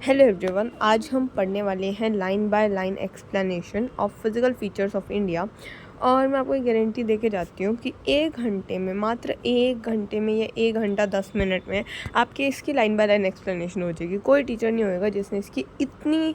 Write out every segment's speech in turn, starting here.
Hello everyone, आज हम पढ़ने वाले हैं line by line explanation of physical features of India. और मैं आपको एक गारंटी दे के जाती हूँ कि एक घंटे में, मात्र एक घंटे में या 1 घंटा 10 मिनट में आपके इसकी लाइन बाय लाइन एक्सप्लेनेशन हो जाएगी। कोई टीचर नहीं होएगा जिसने इसकी इतनी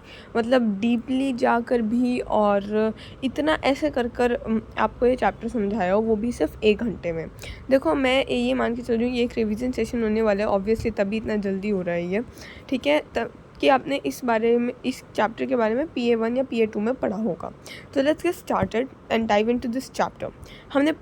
डीपली जाकर भी और इतना ऐसे कर आपको ये चैप्टर समझाया हो, वो भी सिर्फ 1 घंटे में। देखो, मैं ये मान के चल रही हूँ ये एक रिविज़न सेशन होने वाला है, ऑब्वियसली तभी इतना जल्दी हो रहा है ये, ठीक है, तब कि आपने इस चैप्टर के बारे में PA1 या PA2 में पढ़ा होगा। तो let's get started and dive into this chapter. हमने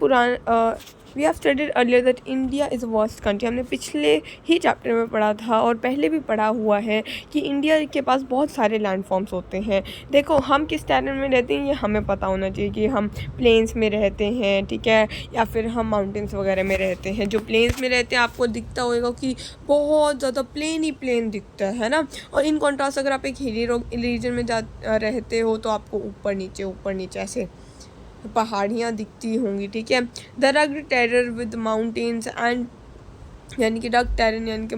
we have studied earlier that India is a vast country. हमने पिछले ही चैप्टर में पढ़ा था और पहले भी पढ़ा हुआ है कि इंडिया के पास बहुत सारे लैंडफॉर्म्स होते हैं। देखो, हम किस टैरन में रहते हैं ये हमें पता होना चाहिए कि हम प्लेन्स में रहते हैं, ठीक है, या फिर हम माउंटेन्स वगैरह में रहते हैं। जो प्लेन्स में रहते हैं आपको दिखता होगा कि बहुत ज़्यादा प्लेन ही प्लेन दिखता है ना। और इन कॉन्ट्रास्ट अगर आप एक हिली रीजन में रहते हो तो आपको ऊपर नीचे ऐसे पहाड़ियाँ दिखती होंगी, ठीक है। The rugged terror with mountains and यानी कि डग टैरन, यानी कि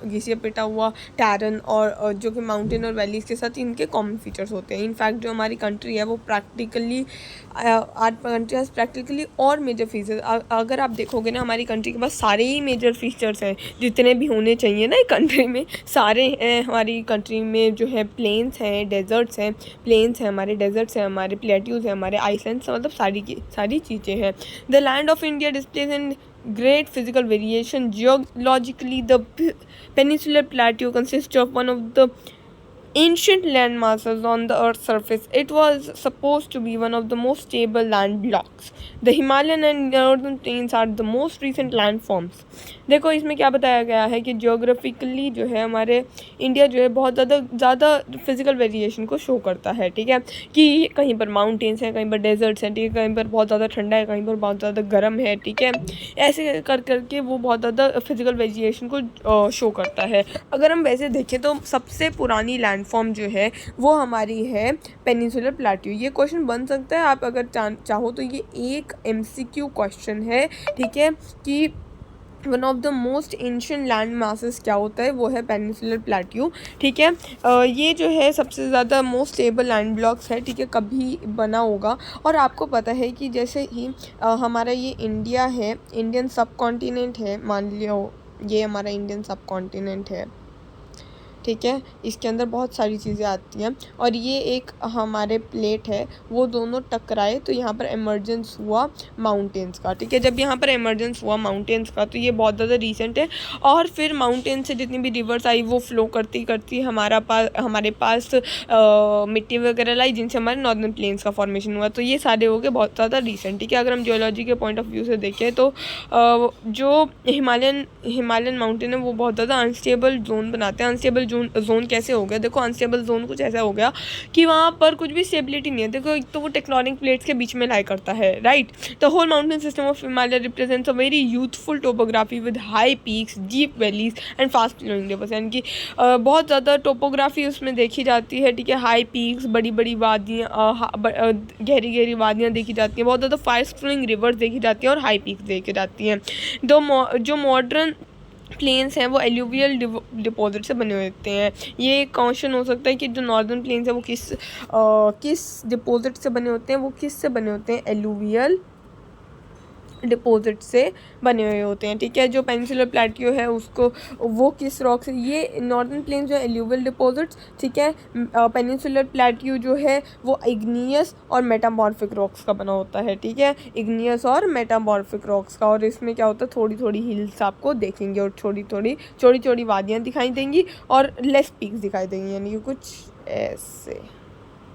घिसिया पिटा हुआ टैरन, और जो कि माउंटेन और वैलीज़ के साथ इनके कॉमन फीचर्स होते हैं। इनफैक्ट जो हमारी कंट्री है वो प्रैक्टिकली और मेजर फीचर्स, अगर आप देखोगे ना, हमारी कंट्री के पास सारे ही मेजर फीचर्स हैं जितने भी होने चाहिए ना एक कंट्री में, सारे हैं हमारी कंट्री में। जो है प्लेन्स हैं, डेजर्ट्स हैं, प्लेन्स हैं हमारे, डेजर्ट्स हैं हमारे, प्लेट्यूज हैं हमारे, आइसलैंड्स, सारी चीज़ें हैं। The land of India displays in great physical variation. Geologically, the peninsular plateau consists of one of the ancient land masses on the Earth's surface. It was supposed to be one of the most stable land blocks. The Himalayan and northern plains are the most recent landforms. देखो, इसमें क्या बताया गया है कि geographically जो है हमारे इंडिया जो है बहुत ज़्यादा फिजिकल वेरिएशन को शो करता है, ठीक है, कि कहीं पर माउंटेन्स हैं, कहीं पर डेजर्ट्स हैं, ठीक है, कहीं पर बहुत ज़्यादा ठंडा है, कहीं पर बहुत ज़्यादा गर्म है, ठीक है। ऐसे करके वो बहुत ज़्यादा फिजिकल वेरिएशन को शो करता है। अगर हम वैसे देखें तो सबसे पुरानी लैंडफॉर्म जो है वो हमारी है पेनिनसुलर प्लेट्यू। ये क्वेश्चन बन सकता है, आप अगर चाहो तो ये एक MCQ क्वेश्चन है, ठीक है, कि one of the most ancient land masses क्या होता है, वो है पेनिनसुलर प्लेट्यू, ठीक है। ये जो है सबसे ज़्यादा मोस्ट स्टेबल लैंड ब्लॉक्स है, ठीक है, कभी बना होगा। और आपको पता है कि जैसे ही हमारा ये इंडिया है, इंडियन सब कॉन्टिनेंट है, मान लियो ये हमारा इंडियन सब कॉन्टिनेंट है, ठीक है, इसके अंदर बहुत सारी चीज़ें आती हैं, और ये एक हमारे प्लेट है, वो दोनों टकराए तो यहाँ पर एमर्जेंस हुआ माउंटेन्स का, ठीक है। जब यहाँ पर एमर्जेंस हुआ माउंटेन्स का तो ये बहुत ज़्यादा रीसेंट है, और फिर माउंटेन से जितनी भी रिवर्स आई वो फ्लो करती करती हमारे पास मिट्टी वगैरह लाई, जिनसे हमारे नॉर्दर्न प्लेन्स का फॉर्मेशन हुआ। तो ये सारे हो गए बहुत ज़्यादा रीसेंट, ठीक है। अगर हम जियोलॉजी के पॉइंट ऑफ व्यू से देखें तो जो हिमालयन माउंटेन है वो बहुत ज़्यादा अनस्टेबल जोन बनाते हैं। अनस्टेबल जोन कैसे हो गया? देखो, अनस्टेबल जोन कुछ ऐसा हो गया कि वहाँ पर कुछ भी स्टेबिलिटी नहीं है। देखो, एक तो वो टेक्टोनिक प्लेट्स के बीच में लाई करता है, right. The whole mountain system of Himalaya represents a very youthful topography with high peaks, deep valleys and fast flowing rivers, यानी कि बहुत ज़्यादा टोपोग्राफी उसमें देखी जाती है, ठीक है। हाई पीक्स, बड़ी बड़ी वादियाँ, गहरी गहरी वादियाँ देखी जाती हैं, बहुत ज़्यादा फास्ट फ्लोइंग रिवर्स देखी जाती हैं, और हाई पीक्स देखी जाती हैं। जो मॉडर्न प्लेन्स हैं वो एल्यूवियल डिपॉजिट से बने होते हैं। ये एक क्वेश्चन हो सकता है कि जो नॉर्दर्न प्लेन्स हैं वो किस डिपॉजिट से बने होते हैं, वो किस से बने होते हैं? एल्यूवियल डिपॉजिट से बने हुए होते हैं, ठीक है। जो पेनिनसुलर प्लेट्यू है उसको, वो किस रॉक से, ये नॉर्दर्न प्लेन्स जो है एल्यूवियल डिपॉजिट्स, ठीक है। पेनिनसुलर प्लेट्यू जो है वो इग्नियस और मेटामॉर्फिक रॉक्स का बना होता है, ठीक है, इग्नियस और मेटामॉर्फिक रॉक्स का। और इसमें क्या होता है, थोड़ी थोड़ी हिल्स आपको देखेंगे और छोटी छोटी वादियाँ दिखाई देंगी और लेस पीक्स दिखाई देंगी, यानी कि कुछ ऐसे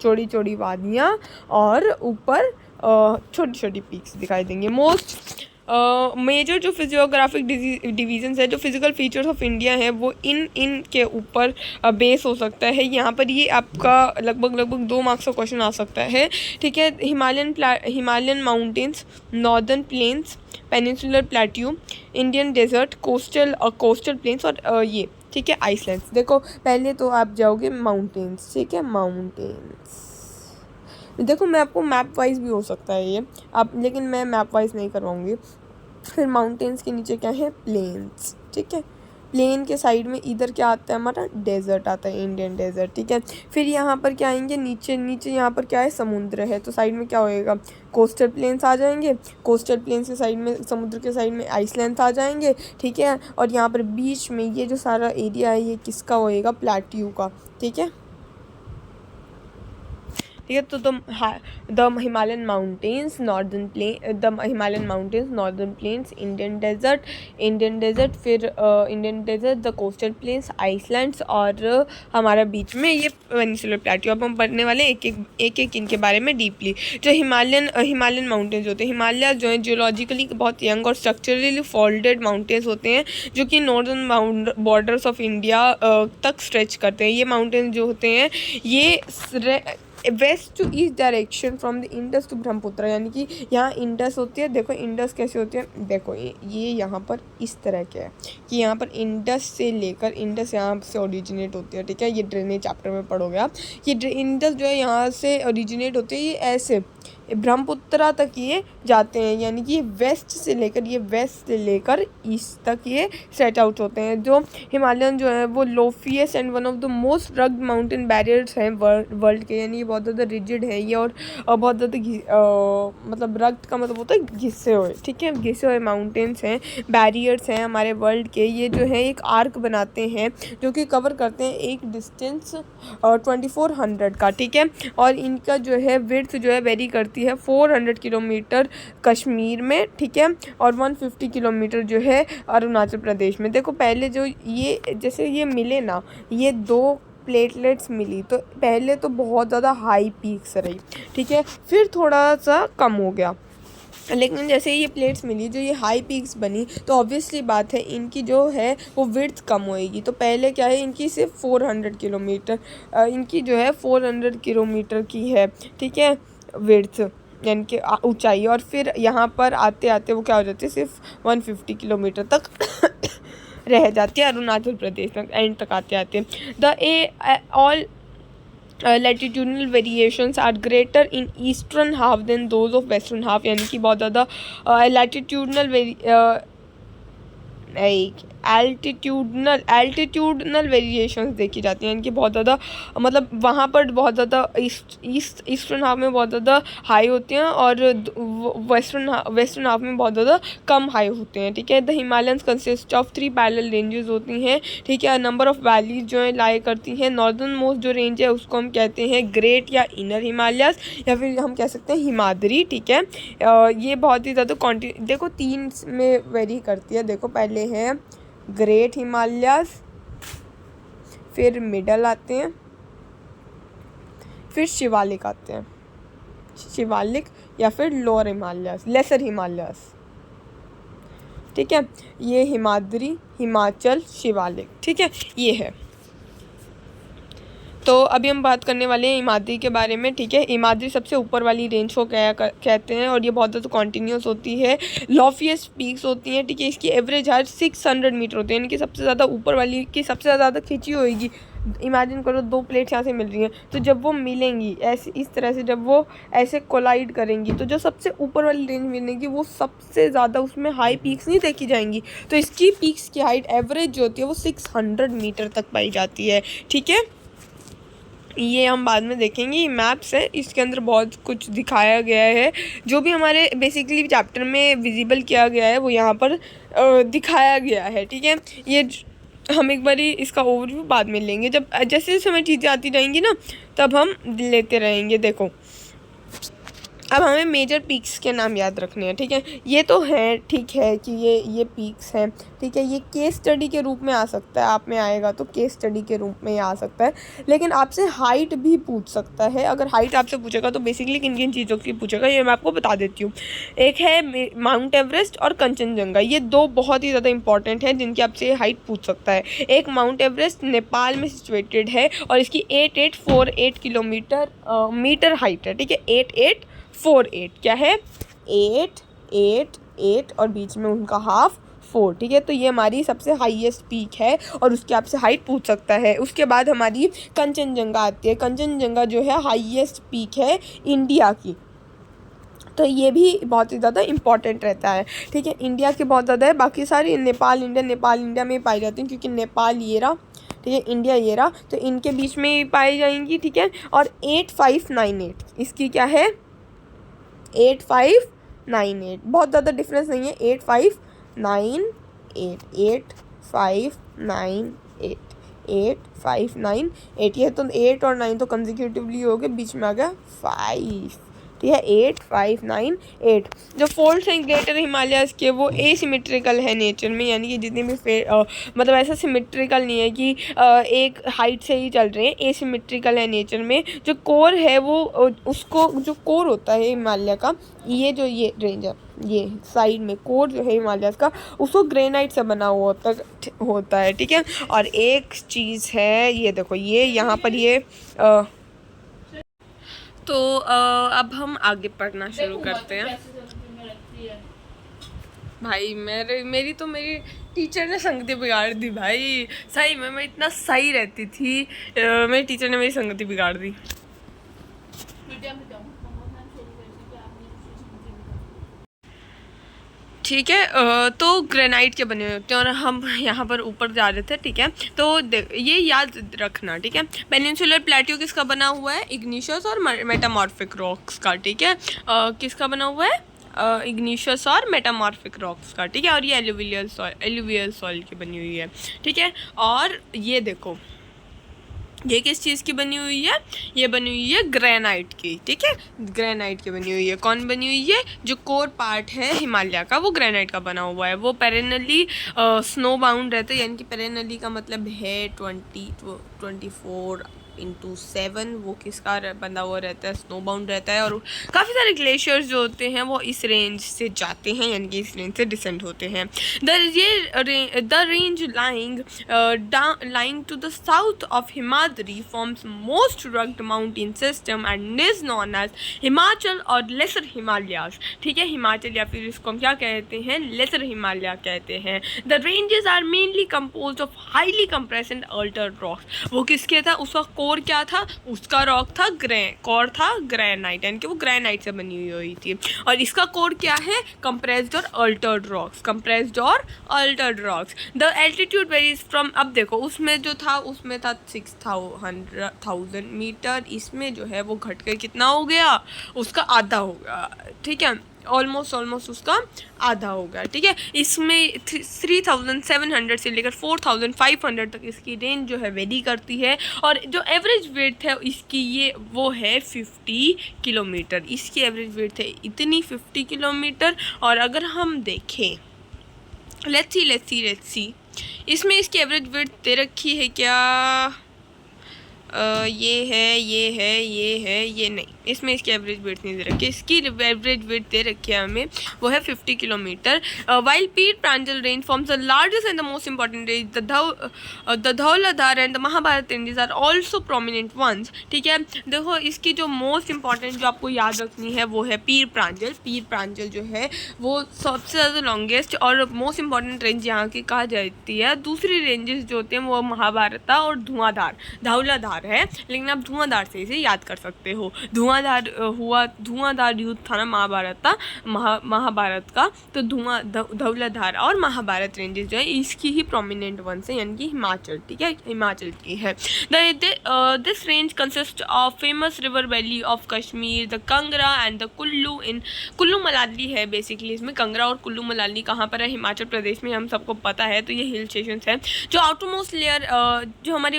छोटी छोटी वादियाँ और ऊपर छोटी छोटी पीक्स दिखाई देंगे। मोस्ट मेजर जो फिजियोग्राफिक डिवीजन्स है, जो फिजिकल फीचर्स ऑफ इंडिया है, वो इन के ऊपर बेस हो सकता है। यहाँ पर ये आपका लगभग 2 मार्क्स का क्वेश्चन आ सकता है, ठीक है। Himalayan mountains, northern plains, peninsular plateau, Indian desert, coastal plains, और ये, ठीक है, आइसलैंड्स। देखो, पहले तो आप जाओगे माउंटेन्स, ठीक है, माउंटेन्स। देखो, मैं आपको मैप वाइज भी हो सकता है ये आप, लेकिन मैं मैप वाइज नहीं करवाऊँगी। फिर माउंटेन्स के नीचे क्या है? प्लेन्स, ठीक है। प्लेन के साइड में इधर क्या आता है हमारा, डेजर्ट आता है, इंडियन डेजर्ट, ठीक है। फिर यहाँ पर क्या आएंगे, नीचे नीचे यहाँ पर क्या है, समुद्र है, तो साइड में क्या होएगा, कोस्टल प्लेन्स आ जाएंगे। कोस्टल प्लेन्स के साइड में, समुद्र के साइड में आइसलैंड आ जाएंगे, ठीक है। और यहाँ पर बीच में ये जो सारा एरिया है ये किसका होएगा, प्लेट्यू का, ठीक है, ठीक है। तो the Himalayan mountains, northern plain, the Himalayan mountains, northern plains, Indian desert, फिर Indian desert, the coastal plains, islands और हमारा बीच में ये पेनिनसुलर प्लेट्यू। अब हम पढ़ने वाले एक इनके बारे में डीपली। जो हिमालयन माउंटेन्स होते हैं, हिमालय जो है जियोलॉजिकली बहुत यंग और स्ट्रक्चरली फोल्डेड माउंटेन्स होते हैं जो कि नॉर्दर्न बॉर्डर्स ऑफ इंडिया तक स्ट्रेच करते हैं। ये माउंटेन्स जो होते हैं ये west to east direction from the Indus to Brahmaputra, यानी कि यहाँ इंडस होती है, देखो इंडस कैसे होती है, देखो ये यहाँ पर इस तरह के है कि यहाँ पर इंडस से लेकर, इंडस यहाँ से ओरिजिनेट होती है, ठीक है। ये ड्रेनेज चैप्टर में पढ़ोगे आप। ये इंडस जो है यहाँ से ओरिजिनेट होती है, ये ऐसे ब्रह्मपुत्रा तक ये जाते हैं, यानी कि वेस्ट से लेकर ईस्ट तक ये सेट आउट होते हैं। जो हिमालयन जो है वो loftiest and one of the most rugged mountain barriers हैं वर्ल्ड के, यानी ये बहुत ज़्यादा रिजिड है ये, और बहुत ज़्यादा मतलब रग्ड का मतलब होता है घिसे हुए, ठीक है, घिसे हुए माउंटेन्स हैं, बैरियर्स हैं हमारे वर्ल्ड के। ये जो है एक आर्क बनाते हैं जो कि कवर करते हैं एक डिस्टेंस 2400 का, ठीक है। और इनका जो है विड्थ जो है वेरी करती है 400 किलोमीटर कश्मीर में, ठीक है, और 150 किलोमीटर जो है अरुणाचल प्रदेश में। देखो पहले जो ये जैसे ये मिले ना, ये दो प्लेटलेट्स मिली तो पहले तो बहुत ज़्यादा हाई पीक्स रही, ठीक है, फिर थोड़ा सा कम हो गया, लेकिन जैसे ये प्लेट्स मिली जो ये हाई पीक्स बनी तो ऑब्वियसली बात है इनकी जो है वो विड्थ कम होएगी। तो पहले क्या है, इनकी सिर्फ 400 किलोमीटर, इनकी जो है 400 किलोमीटर की है, ठीक है, विड्थ यानी कि ऊंचाई, और फिर यहाँ पर आते आते वो क्या हो जाती है, सिर्फ 150 किलोमीटर तक रह जाती है, अरुणाचल प्रदेश तक एंड तक आते आते। The all latitudinal variations are greater in eastern half than those of western half, यानी कि बहुत ज़्यादा एल्टीट्यूडनल वेरिएशंस देखी जाती हैं, इनकी बहुत ज़्यादा मतलब वहाँ पर बहुत ज़्यादा ईस्टर्न हाफ में बहुत ज़्यादा हाई होते हैं और वेस्टर्न हाफ में बहुत ज़्यादा कम हाई होते हैं, ठीक है। The Himalayans consist of 3 parallel ranges होती हैं, ठीक है। नंबर ऑफ वैलीज जो है लाई करती हैं। नॉर्दर्न मोस्ट जो रेंज है उसको हम कहते हैं ग्रेट या इनर हिमालयस, या फिर हम कह सकते हैं हिमाद्री, ठीक है। ये बहुत ही ज़्यादा देखो 3 में वेरी करती है। देखो पहले है ग्रेट हिमालयस, फिर मिडल आते हैं, फिर शिवालिक आते हैं, शिवालिक या फिर लोअर हिमालयस, लेसर हिमालयस, ठीक है। ये हिमाद्री, हिमाचल, शिवालिक, ठीक है, ये है। तो अभी हम बात करने वाले हैं हिमाद्री के बारे में, ठीक है। हिमाद्री सबसे ऊपर वाली रेंज को कहते हैं और ये बहुत ज़्यादा कॉन्टीन्यूस होती है, लॉफिएस्ट पीक्स होती हैं, ठीक है। इसकी एवरेज हाइट 600 मीटर होती है, यानी कि सबसे ज़्यादा ऊपर वाली की सबसे ज़्यादा खिंची होएगी। इमेजिन करो 2 प्लेट्स यहाँ से मिल रही हैं, तो जब वो मिलेंगी ऐसे इस तरह से, जब वो ऐसे कोलाइड करेंगी तो जो सबसे ऊपर वाली रेंज मिलेगी वो सबसे ज़्यादा, उसमें हाई पीक्स नहीं देखी जाएंगी। तो इसकी पीक्स की हाइट एवरेज जो होती है वो 600 मीटर तक पाई जाती है, ठीक है। ये हम बाद में देखेंगे, ये मैप्स है, इसके अंदर बहुत कुछ दिखाया गया है, जो भी हमारे बेसिकली चैप्टर में विजिबल किया गया है वो यहाँ पर दिखाया गया है, ठीक है। ये हम एक बारी इसका ओवरव्यू बाद में लेंगे, जब जैसे जैसे हमें चीज़ें आती रहेंगी ना तब हम लेते रहेंगे। देखो अब हमें मेजर पीक्स के नाम याद रखने हैं, ठीक है। ये तो है, ठीक है कि ये पीक्स हैं, ठीक है। ये केस स्टडी के रूप में आ सकता है, आप में आएगा तो केस स्टडी के रूप में आ सकता है, लेकिन आपसे हाइट भी पूछ सकता है। अगर हाइट आपसे पूछेगा तो बेसिकली किन किन चीज़ों की पूछेगा ये मैं आपको बता देती हूँ। एक है माउंट एवरेस्ट और कंचनजंगा, ये 2 बहुत ही ज़्यादा इंपॉर्टेंट हैं जिनकी आपसे हाइट पूछ सकता है। एक माउंट एवरेस्ट नेपाल में सिचुएटेड है और इसकी 8848 किलोमीटर मीटर हाइट है, ठीक है। 8848 क्या है, 888 और बीच में उनका हाफ 4, ठीक है। तो ये हमारी सबसे हाईएस्ट पीक है और उसकी आपसे हाइट पूछ सकता है। उसके बाद हमारी कंचनजंगा आती है। कंचनजंगा जो है हाईएस्ट पीक है इंडिया की, तो ये भी बहुत ही ज़्यादा इम्पॉर्टेंट रहता है, ठीक है। इंडिया के बहुत ज़्यादा है, बाकी सारी नेपाल इंडिया में पाई जाती हैं, क्योंकि नेपाल ये रहा, ठीक है, इंडिया ये रहा, तो इनके बीच में ही पाई जाएंगी, ठीक है। और 8598 इसकी क्या है, 8598, बहुत ज़्यादा डिफरेंस नहीं है, 8598 ये तो 8 और 9 तो कंसेक्यूटिवली हो गए, बीच में आ गया 5, ठीक है, 8598। जो फोल्ड्स हैं ग्रेटर हिमालयाज़ के वो एसिमेट्रिकल है नेचर में, यानी कि जितने भी मतलब ऐसा सिमेट्रिकल नहीं है कि एक हाइट से ही चल रहे हैं, एसिमेट्रिकल है नेचर में। जो कोर है वो उसको, जो कोर होता है हिमालय का, ये जो ये रेंज है, ये साइड में कोर जो है हिमालय का, उसको ग्रेनाइट से बना हुआ होता है, ठीक है। और एक चीज़ है, ये देखो, ये यहाँ पर ये तो अब हम आगे पढ़ना शुरू करते हैं। भाई मेरी टीचर ने संगति बिगाड़ दी भाई, सही में मैं इतना सही रहती थी, मेरी टीचर ने मेरी संगति बिगाड़ दी। ठीक है, तो ग्रेनाइट के बने हुए होते हैं और हम यहाँ पर ऊपर जा रहे थे, ठीक है। तो ये याद रखना, ठीक है। पेनिनसुलर प्लेट्यू किसका बना हुआ है, इग्निशियस और मेटामॉर्फिक रॉक्स का, ठीक है। किसका बना हुआ है, इग्निशियस और मेटामॉर्फिक रॉक्स का, ठीक है। और ये एलुवियल सॉइल की बनी हुई है, ठीक है। और ये देखो, ये किस चीज़ की बनी हुई है, ये बनी हुई है ग्रेनाइट की, ठीक है, ग्रेनाइट की बनी हुई है। कौन बनी हुई है, जो कोर पार्ट है हिमालय का वो ग्रेनाइट का बना हुआ है। वो पेरेनली स्नो बाउंड रहता है, यानी कि पेरेनली का मतलब है 24/7 वो किसका बना हुआ रहता है, स्नो बाउंड रहता है। और काफ़ी सारे ग्लेशियर्स जो होते हैं वो इस रेंज से जाते हैं, यानी कि इस रेंज से डिसेंड होते हैं। The range lying to the south of Himadri forms most rugged mountain system and is known as Himachal और लेसर हिमालयाज, ठीक है। हिमाचल या फिर इसको हम क्या कहते हैं, लेसर हिमालय कहते हैं। The ranges are mainly composed of highly compressed and altered rocks. वो किसके था, उसका कोर क्या था, उसका रॉक था कोर था ग्रेनाइट, यानी कि वो ग्रेनाइट से बनी हुई थी। और इसका कोर क्या है, कंप्रेस्ड और अल्टर्ड रॉक्स, कंप्रेस्ड और Altered rocks. The altitude varies from, अब देखो उसमें जो था, उसमें था 6000 मीटर, इसमें जो है वो घट कर कितना हो गया, उसका आधा हो गया, ठीक है, ऑलमोस्ट उसका आधा हो गया, ठीक है। इसमें 3700 से लेकर 4500 तक इसकी रेंज जो है वेरी करती है। और जो एवरेज वेट है इसकी, ये वो है 50 किलोमीटर, इसकी एवरेज वेट है इतनी 50 किलोमीटर। और अगर हम देखें, लेट्स सी इसमें इसकी एवरेज वेट दे रखी है क्या, ये नहीं, इसमें इसकी एवरेज वेट नहीं दे रखी। इसकी एवरेज वेट दे रखी है हमें, वो है 50 kilometre. While Pir Panjal range forms the largest and the most important range, the Dhauladhar and the Mahabharat ranges are also prominent ones, ठीक है। देखो इसकी जो मोस्ट इंपॉर्टेंट जो आपको याद रखनी है वो है पीर प्रांजल जो है वो सबसे ज़्यादा लॉन्गेस्ट और मोस्ट इंपॉर्टेंट रेंज यहाँ की कहा जाती है। दूसरी रेंजेस जो होते हैं वो महाभारत और धौलाधार है, लेकिन आप धुआंधार से इसे याद कर सकते हो। धुआंधार युद्ध था ना महाभारत का, तो धौलाधार और महाभारत रेंजेस जो है इसकी ही प्रोमिनेंट वन से, यानी कि हिमाचल, ठीक है, हिमाचल की है। This range consist of famous river valley of Kashmir, the Kangra and the Kullu Manali है बेसिकली। इसमें कंगरा और कुल्लू मनाली कहाँ पर है, हिमाचल प्रदेश में, हम सबको पता है। तो ये हिल स्टेशन है। जो आउटर मोस्ट लेयर जो हमारी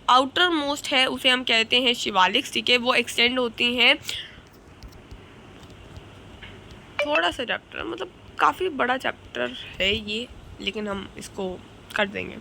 आउटर मोस्ट है उसे हम कहते हैं शिवालिक, ठीक है। वो एक्सटेंड होती हैं, थोड़ा सा चैप्टर, मतलब काफ़ी बड़ा चैप्टर है ये, लेकिन हम इसको कर देंगे।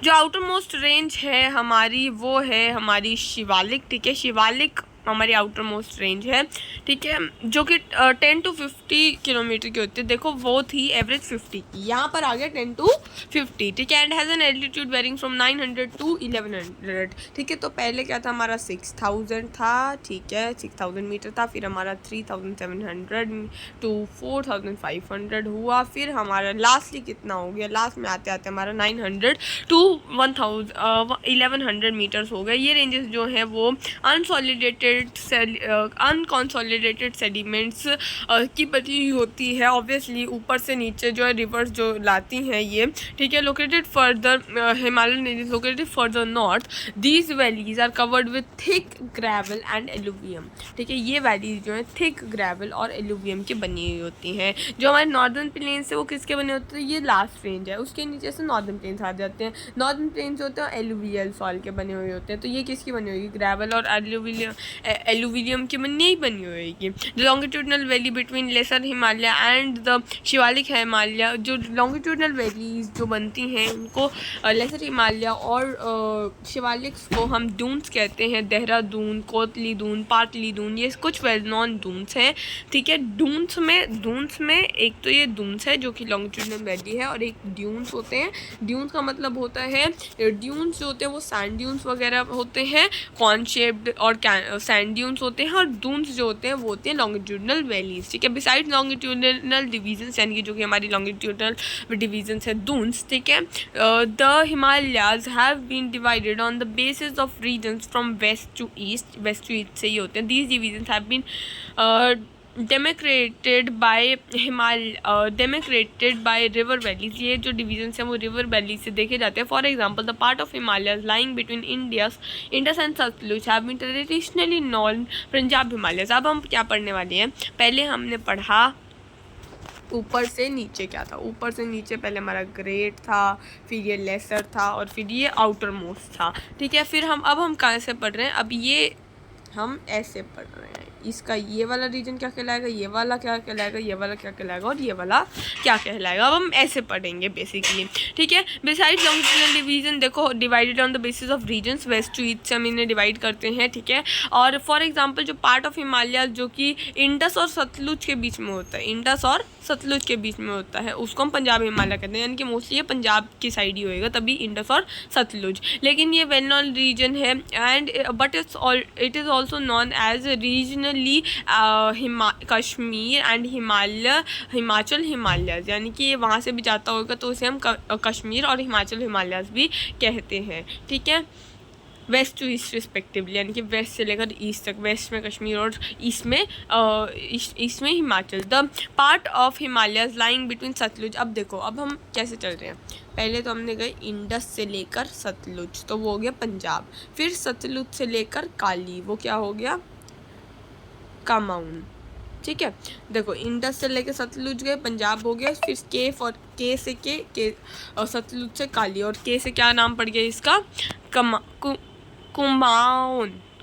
जो आउटर मोस्ट रेंज है हमारी वो है हमारी शिवालिक, ठीक है। शिवालिक हमारी आउटर मोस्ट रेंज है, ठीक है, जो कि 10 to 50 किलोमीटर की होती है। देखो वो थी एवरेज 50 की, यहाँ पर आ गया 10 to 50, ठीक है। And has an altitude varying from 900 to 1100, ठीक है। तो पहले क्या था हमारा 6000 था, ठीक है, 6000 मीटर था। फिर हमारा 3700 to 4500 हुआ। फिर हमारा लास्टली कितना हो गया, लास्ट में आते आते हमारा 900 to 1100 मीटर्स हो गए। ये रेंजेस जो हैं वो अनसॉलिडेटेड अनकॉन्सोलिडेटेड सेडिमेंट्स की बनी हुई होती है। ऑब्वियसली ऊपर से नीचे जो है रिवर्स जो लाती हैं ये, ठीक है। Located further Himalayan ranges located further north, these valleys are covered with thick gravel and alluvium, ठीक है। ये वैलीज जो है थिक ग्रेवल और एलुवियम की बनी हुई होती हैं। जो हमारे नॉर्दर्न प्लेन्स है वो किसके बने होते हैं, ये लास्ट रेंज है, उसके नीचे से नॉर्दर्न प्लेन्स आ जाते हैं। नॉर्दर्न प्लेन्स होते हैं एलुवियल सॉइल के बने हुए होते हैं। तो ये किसकी बनी होगी, ग्रेवल और एलुविलियम की नहीं बनी होगी। The longitudinal valley between lesser Himalaya and the Shiwalik Himalaya, जो लॉन्गिट्यूडनल वैलीज जो बनती हैं उनको लेसर हिमालय और शिवालिक्स को हम दून्स कहते हैं। देहरादून, कोतली दून, पाटली दून, ये कुछ वेल नॉन दून्स हैं, ठीक है। दून्स में एक तो ये दून्स है जो कि लॉन्गिट्यूडनल वैली है, और एक ड्यून्स होते हैं। ड्यून्स का मतलब होता है, ड्यून्स जो होते हैं वो सैंड ड्यून्स वगैरह होते हैं, कॉर्न शेप्ड और सैंड ड्यून्स होते हैं, और दून्स जो होते हैं वो होते हैं लॉन्गिट्यूडनल वैलीज, ठीक है। बिसाइड लॉन्गिट्यूडनल डिवीजन्स, यानी कि जो कि हमारी लॉन्गिट्यूडनल डिवीजन्स है दून्स, ठीक है। The Himalayas have been divided on the basis of regions from west to east से ही होते हैं। These divisions have been demarcated by river valleys, ये जो डिवीजन्स हैं वो रिवर वैली से देखे जाते हैं। For example the part of Himalayas lying between Indus and Sutlej have been traditionally known Punjab Himalayas. अब हम क्या पढ़ने वाले हैं, पहले हमने पढ़ा ऊपर से नीचे क्या था। ऊपर से नीचे पहले हमारा ग्रेट था, फिर ये लेसर था, और फिर ये आउटर मोस्ट था, ठीक है। फिर अब हम कहाँ से पढ़ रहे हैं, अब ये हम ऐसे पढ़ रहे हैं। इसका ये वाला रीजन क्या कहलाएगा, ये वाला क्या कहलाएगा, ये वाला क्या कहलाएगा, और ये वाला क्या कहलाएगा। अब हम ऐसे पढ़ेंगे बेसिकली, ठीक है। बिसाइड लॉन्गिट्यूडनल डिवीजन, देखो divided on the basis of regions, west to east से हम इन्हें डिवाइड करते हैं, ठीक है। और फॉर एग्जांपल जो पार्ट ऑफ हिमालय जो कि इंडस और सतलुज के बीच में होता है, इंडस और सतलुज के बीच में होता है, उसको हम पंजाब हिमालय कहते हैं, यानी कि मोस्टली ये पंजाब की साइड ही होएगा, तभी इंडस और सतलुज। लेकिन ये वेल नॉन रीजन है, and but it is also known as regionally Kashmir and Himachal Himalayas, यानी कि ये वहाँ से भी जाता होगा तो उसे हम कश्मीर और हिमाचल हिमालयस भी कहते हैं, ठीक है। वेस्ट टू ईस्ट रिस्पेक्टिवली, यानी कि वेस्ट से लेकर ईस्ट तक, वेस्ट में कश्मीर और ईस्ट में Himachal. The part of Himalayas lying between Sutlej. अब देखो, अब हम कैसे चल रहे हैं, पहले तो हमने गए इंडस से लेकर सतलुज, तो वो हो गया पंजाब। फिर सतलुज से लेकर काली, वो क्या हो गया, कामाऊन, ठीक है। देखो इंडस से लेकर सतलुज गए, पंजाब हो गया। फिर के से सतलुज से काली, और के से क्या नाम पड़ गया इसका,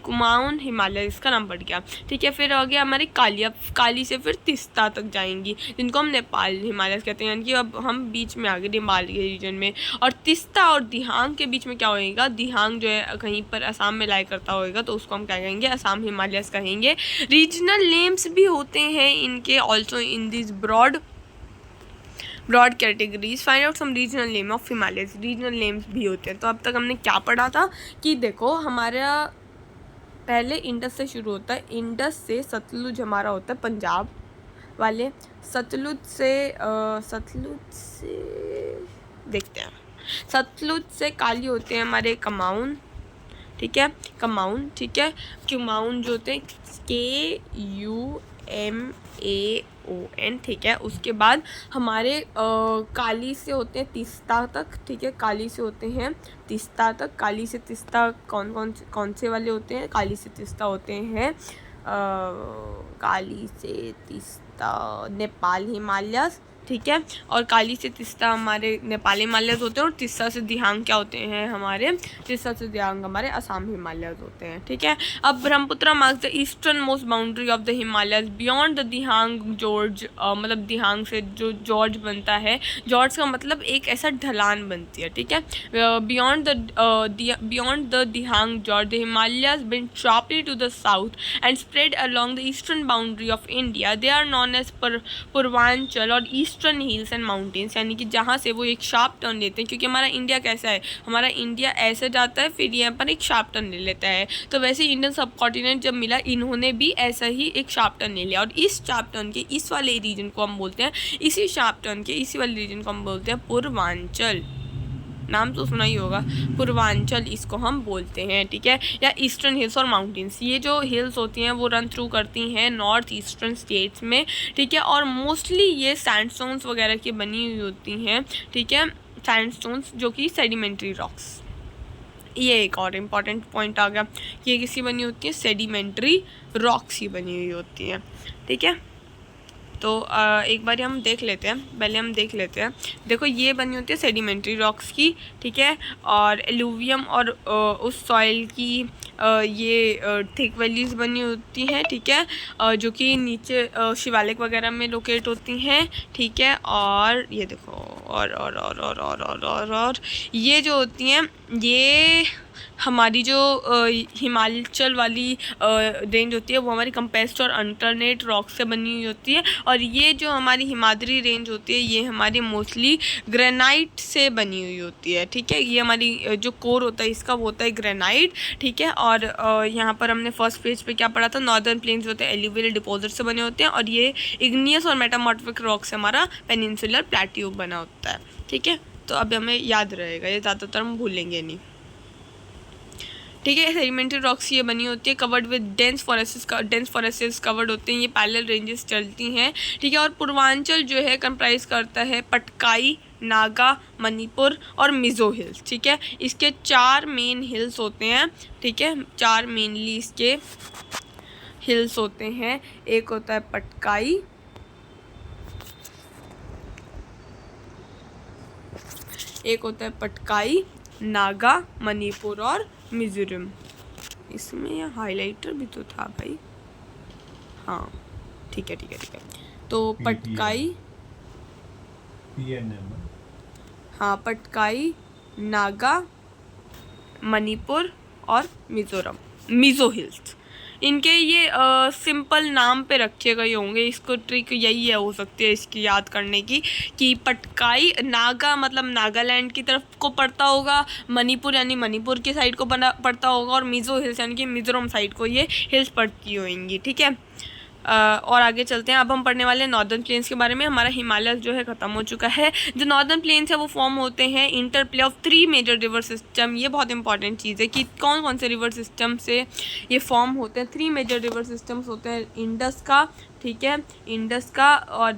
कुमाऊन हिमालय, इसका नाम पड़ गया, ठीक है। फिर हो गया हमारी काली, अब काली से फिर तिस्ता तक जाएंगी, जिनको हम नेपाल हिमालय कहते हैं, यानी कि अब हम बीच में आ गए नेपाल के रीजन में। और तिस्ता और दिहांग के बीच में क्या होएगा, दिहांग जो है कहीं पर असम में लाई करता होएगा, तो उसको हम क्या कहेंगे, असम हिमालयस कहेंगे। रीजनल नेम्स भी होते हैं इनके also in this broad categories. Find out some regional name of Himalayas, regional names भी होते हैं। तो अब तक हमने क्या पढ़ा था कि देखो हमारा पहले इंडस से शुरू होता है, इंडस से सतलुज हमारा होता है पंजाब वाले, सतलुज से देखते हैं, सतलुज से काली होते हैं हमारे कमाऊन, ठीक है, कमाऊन, ठीक है। कुमाऊन जो होते हैं KUMAON, ठीक है। उसके बाद हमारे काली से होते हैं तिस्ता तक, ठीक है, काली से होते हैं तिस्ता तक। काली से तिस्ता कौन से वाले होते हैं, काली से तिस्ता होते हैं काली से तिस्ता नेपाल हिमालयस, ठीक है। और काली से तिस्ता हमारे नेपाल हिमालयस होते हैं, और तिस्ता से दिहांग क्या होते हैं हमारे, तिस्ता से दिहांग हमारे असम हिमालयस होते हैं, ठीक है। अब Brahmaputra marks the eastern most boundary of the Himalayas beyond the Dihang George, मतलब दिहांग से जो जॉर्ज बनता है, जॉर्ज का मतलब एक ऐसा ढलान बनती है, ठीक है। Beyond the Dihang gorge the Himalayas bend sharply to the south and spread along the eastern boundary of India, they are known as Purvanchal और ईस्टर्न हिल्स एंड माउंटेन्स, यानी कि जहाँ से वो एक शार्प टर्न लेते हैं, क्योंकि हमारा इंडिया कैसा है, हमारा इंडिया ऐसे जाता है फिर यहाँ पर एक शार्प टर्न ले लेता है, तो वैसे इंडियन सब कॉन्टिनेंट जब मिला इन्होंने भी ऐसा ही एक शार्प टर्न ले लिया, और इस शार्प टर्न के इस वाले रीजन को हम बोलते हैं, इसी शार्प टर्न के इसी वाले रीजन को हम बोलते हैं पूर्वांचल, नाम तो सुना ही होगा, पूर्वांचल इसको हम बोलते हैं, ठीक है, या ईस्टर्न हिल्स और माउंटेन्स। ये जो हिल्स होती हैं वो रन थ्रू करती हैं नॉर्थ ईस्टर्न स्टेट्स में, ठीक है, और मोस्टली ये सैंडस्टोन्स वगैरह की बनी हुई होती हैं, ठीक है, सैंडस्टोन्स जो कि सेडिमेंट्री रॉक्स। ये एक और इम्पॉर्टेंट पॉइंट आ गया कि ये किसी बनी होती है, सेडिमेंट्री रॉक्स ही बनी हुई होती हैं, ठीक है। तो एक बार हम देख लेते हैं, पहले हम देख लेते हैं। देखो ये बनी होती है सेडिमेंट्री रॉक्स की, ठीक है, और एलुवियम और उस सॉइल की ये थिक वैलीज बनी होती हैं, ठीक है, जो कि नीचे शिवालिक वगैरह में लोकेट होती हैं, ठीक है। और ये देखो और ये जो होती हैं ये हमारी जो हिमाचल वाली रेंज होती है वो हमारी कंपेस्ट और अल्टरनेट रॉक से बनी हुई होती है, और ये जो हमारी हिमाद्री रेंज होती है ये हमारी मोस्टली ग्रेनाइट से बनी हुई होती है, ठीक है। ये हमारी जो कोर होता है इसका वो होता है ग्रेनाइट, ठीक है। और यहाँ पर हमने फर्स्ट पेज पे क्या पढ़ा था, नॉर्दर्न प्लेन्स होते हैं एल्यूवियल डिपॉजिट से बने होते हैं, और ये इग्नियस और मेटामॉर्फिक रॉक से हमारा पेनिनसुलर प्लेट्यू बना होता है, ठीक है। तो अब हमें याद रहेगा, ये ज़्यादातर हम भूलेंगे नहीं, ठीक है। सेडिमेंट्री रॉक्स ये बनी होती है, covered with dense forests covered होते हैं, ये पैरेलल रेंजेस चलती हैं, ठीक है। और पूर्वांचल जो है कंप्राइज करता है पटकाई, नागा, मणिपुर और मिज़ो हिल्स, ठीक है। इसके 4 मेन हिल्स होते हैं, ठीक है, 4 मेनली इसके हिल्स होते हैं। एक होता है पटकाई, नागा, मणिपुर और मिजोरम। इसमें यह हाइलाइटर भी तो था भाई, हाँ ठीक है। तो पटकाई, हाँ पटकाई, नागा, मणिपुर और मिजोरम, मिज़ो हिल्स, इनके ये सिंपल नाम पे रखे गए होंगे। इसको ट्रिक यही है हो सकती है इसकी याद करने की कि पटकाई नागा मतलब नागालैंड की तरफ को पड़ता होगा, मणिपुर यानी मणिपुर की साइड को पड़ता होगा, और मिज़ो हिल्स यानी कि मिज़ोरम साइड को ये हिल्स पड़ती होंगी, ठीक है। और आगे चलते हैं। अब हम पढ़ने वाले नॉर्दर्न प्लेन्स के बारे में। हमारा हिमालय जो है ख़त्म हो चुका है। जो नॉर्दर्न प्लेन्स है वो फॉर्म होते हैं interplay of 3 major river system. ये बहुत इंपॉर्टेंट चीज़ है कि कौन कौन से रिवर सिस्टम से ये फॉर्म होते हैं। 3 मेजर रिवर सिस्टम्स होते हैं, इंडस का, ठीक है, इंडस का और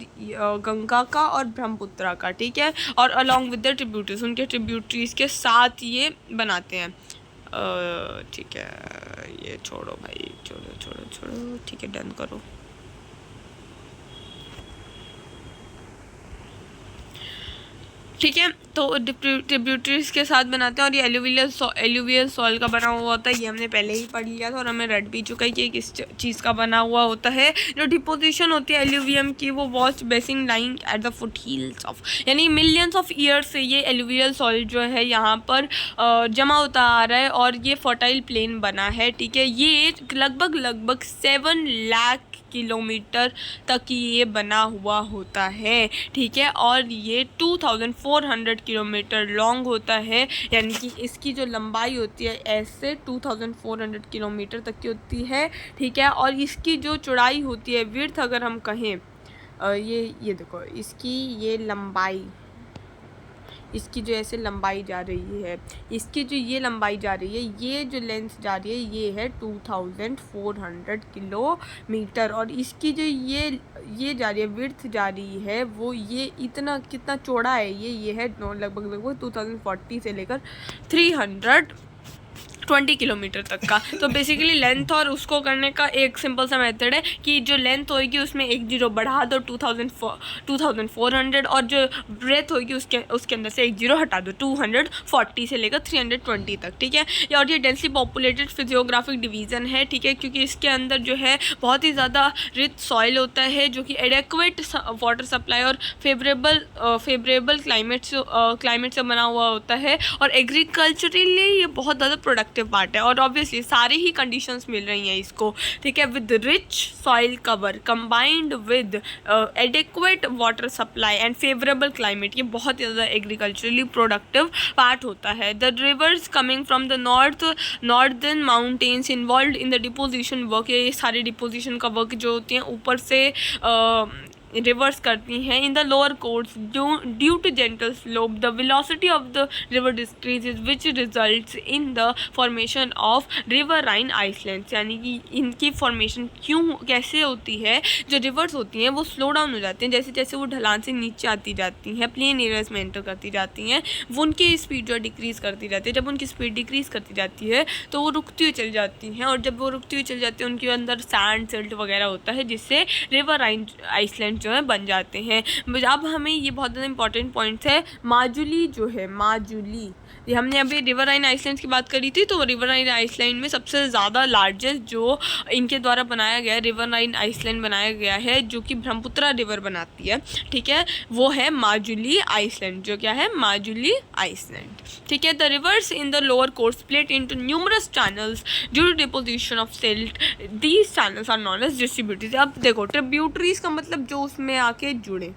गंगा का और ब्रह्मपुत्रा का, ठीक है, और अलॉन्ग विद द ट्रिब्यूटरीज, उनके ट्रिब्यूटरीज के साथ ये बनाते हैं, ठीक है। ये छोड़ो भाई, छोड़ो, ठीक है, डन करो। ठीक है, तो ट्रिब्यूटरीज के साथ बनाते हैं, और ये एलुवियल सॉइल का बना हुआ होता है। ये हमने पहले ही पढ़ लिया था और हमें रट भी चुका है कि ये किस चीज़ का बना हुआ होता है। जो डिपोजिशन होती है एलुवियम की वो vast basin line at the foot hills of, यानी मिलियंस ऑफ ईयर्स से ये एलुवियल सॉइल जो है यहाँ पर जमा होता आ रहा है और ये फर्टाइल प्लेन बना है, ठीक है। ये लगभग 7 लाख किलोमीटर तक ये बना हुआ होता है, ठीक है, और ये 2400 किलोमीटर लॉन्ग होता है, यानी कि इसकी जो लंबाई होती है ऐसे 2400 किलोमीटर तक की होती है, ठीक है। और इसकी जो चौड़ाई होती है, विड्थ अगर हम कहें, ये देखो इसकी ये लंबाई, इसकी जो ऐसे लंबाई जा रही है, इसकी जो ये लंबाई जा रही है, ये जो लेंथ जा रही है ये है 2400 किलोमीटर, और इसकी जो ये जा रही है, विड्थ जा रही है, वो ये इतना कितना चौड़ा है, ये है लगभग 2040 से लेकर 320 किलोमीटर तक का। तो बेसिकली लेंथ और उसको करने का एक सिंपल सा मेथड है कि जो लेंथ होगी उसमें एक 0 बढ़ा दो 2400, और जो ब्रेथ होगी उसके अंदर से एक 0 हटा दो 240 से लेकर 320 तक, ठीक है। और ये डेंसली पॉपुलेटेड फिजियोग्राफिक डिवीज़न है, ठीक है, क्योंकि इसके अंदर जो है बहुत ही ज़्यादा रिच सॉइल होता है जो कि एडेक्वेट वाटर सप्लाई और फेवरेबल क्लाइमेट से बना हुआ होता है, और एग्रीकल्चरली ये बहुत ज़्यादा प्रोडक्टिव पार्ट है, और ऑब्वियसली सारी ही कंडीशंस मिल रही हैं इसको, ठीक है, with rich soil cover combined with adequate water supply and favourable climate, ये बहुत ज़्यादा एग्रीकल्चरली प्रोडक्टिव पार्ट होता है। The reverse coming from the northern mountains involve in the deposition work, ये सारे डिपोजिशन का वर्क जो होती हैं ऊपर से रिवर्स करती हैं in the lower course due to gentle slope the velocity of the river decreases which results in the formation of riverine islands. यानी कि इनकी फॉर्मेशन कैसे होती है, जो रिवर्स होती हैं वो स्लो डाउन हो जाती हैं जैसे जैसे वो ढलान से नीचे आती जाती हैं, प्लेन एरियाज में एंटर करती जाती हैं, वो उनकी स्पीड जो डिक्रीज़ करती जाती है। जब उनकी स्पीड डिक्रीज़ करती जाती है तो वो रुकती हुई चली जाती हैं, और जब वो रुकती हुई चली जाती है उनके अंदर सैंड सिल्ट वगैरह होता है जिससे रिवराइन आइसलैंड जो है बन जाते हैं। अब हमें ये बहुत ज़्यादा इंपॉर्टेंट पॉइंट्स है। माजुली जो है, माजुली, ये हमने अभी रिवराइन आइसलैंड की बात करी थी, तो रिवराइन आइसलैंड में सबसे ज़्यादा लार्जेस्ट जो इनके द्वारा बनाया गया रिवराइन आइसलैंड बनाया गया है जो कि ब्रह्मपुत्रा रिवर बनाती है, ठीक है, वो है माजुली आइसलैंड। जो क्या है? माजुली आइसलैंड, ठीक है। The rivers in the lower course split into numerous channels due to deposition of silt, these channels are known as distributaries. अब देखो ट्रिब्यूटरीज का मतलब जो उसमें आके जुड़े,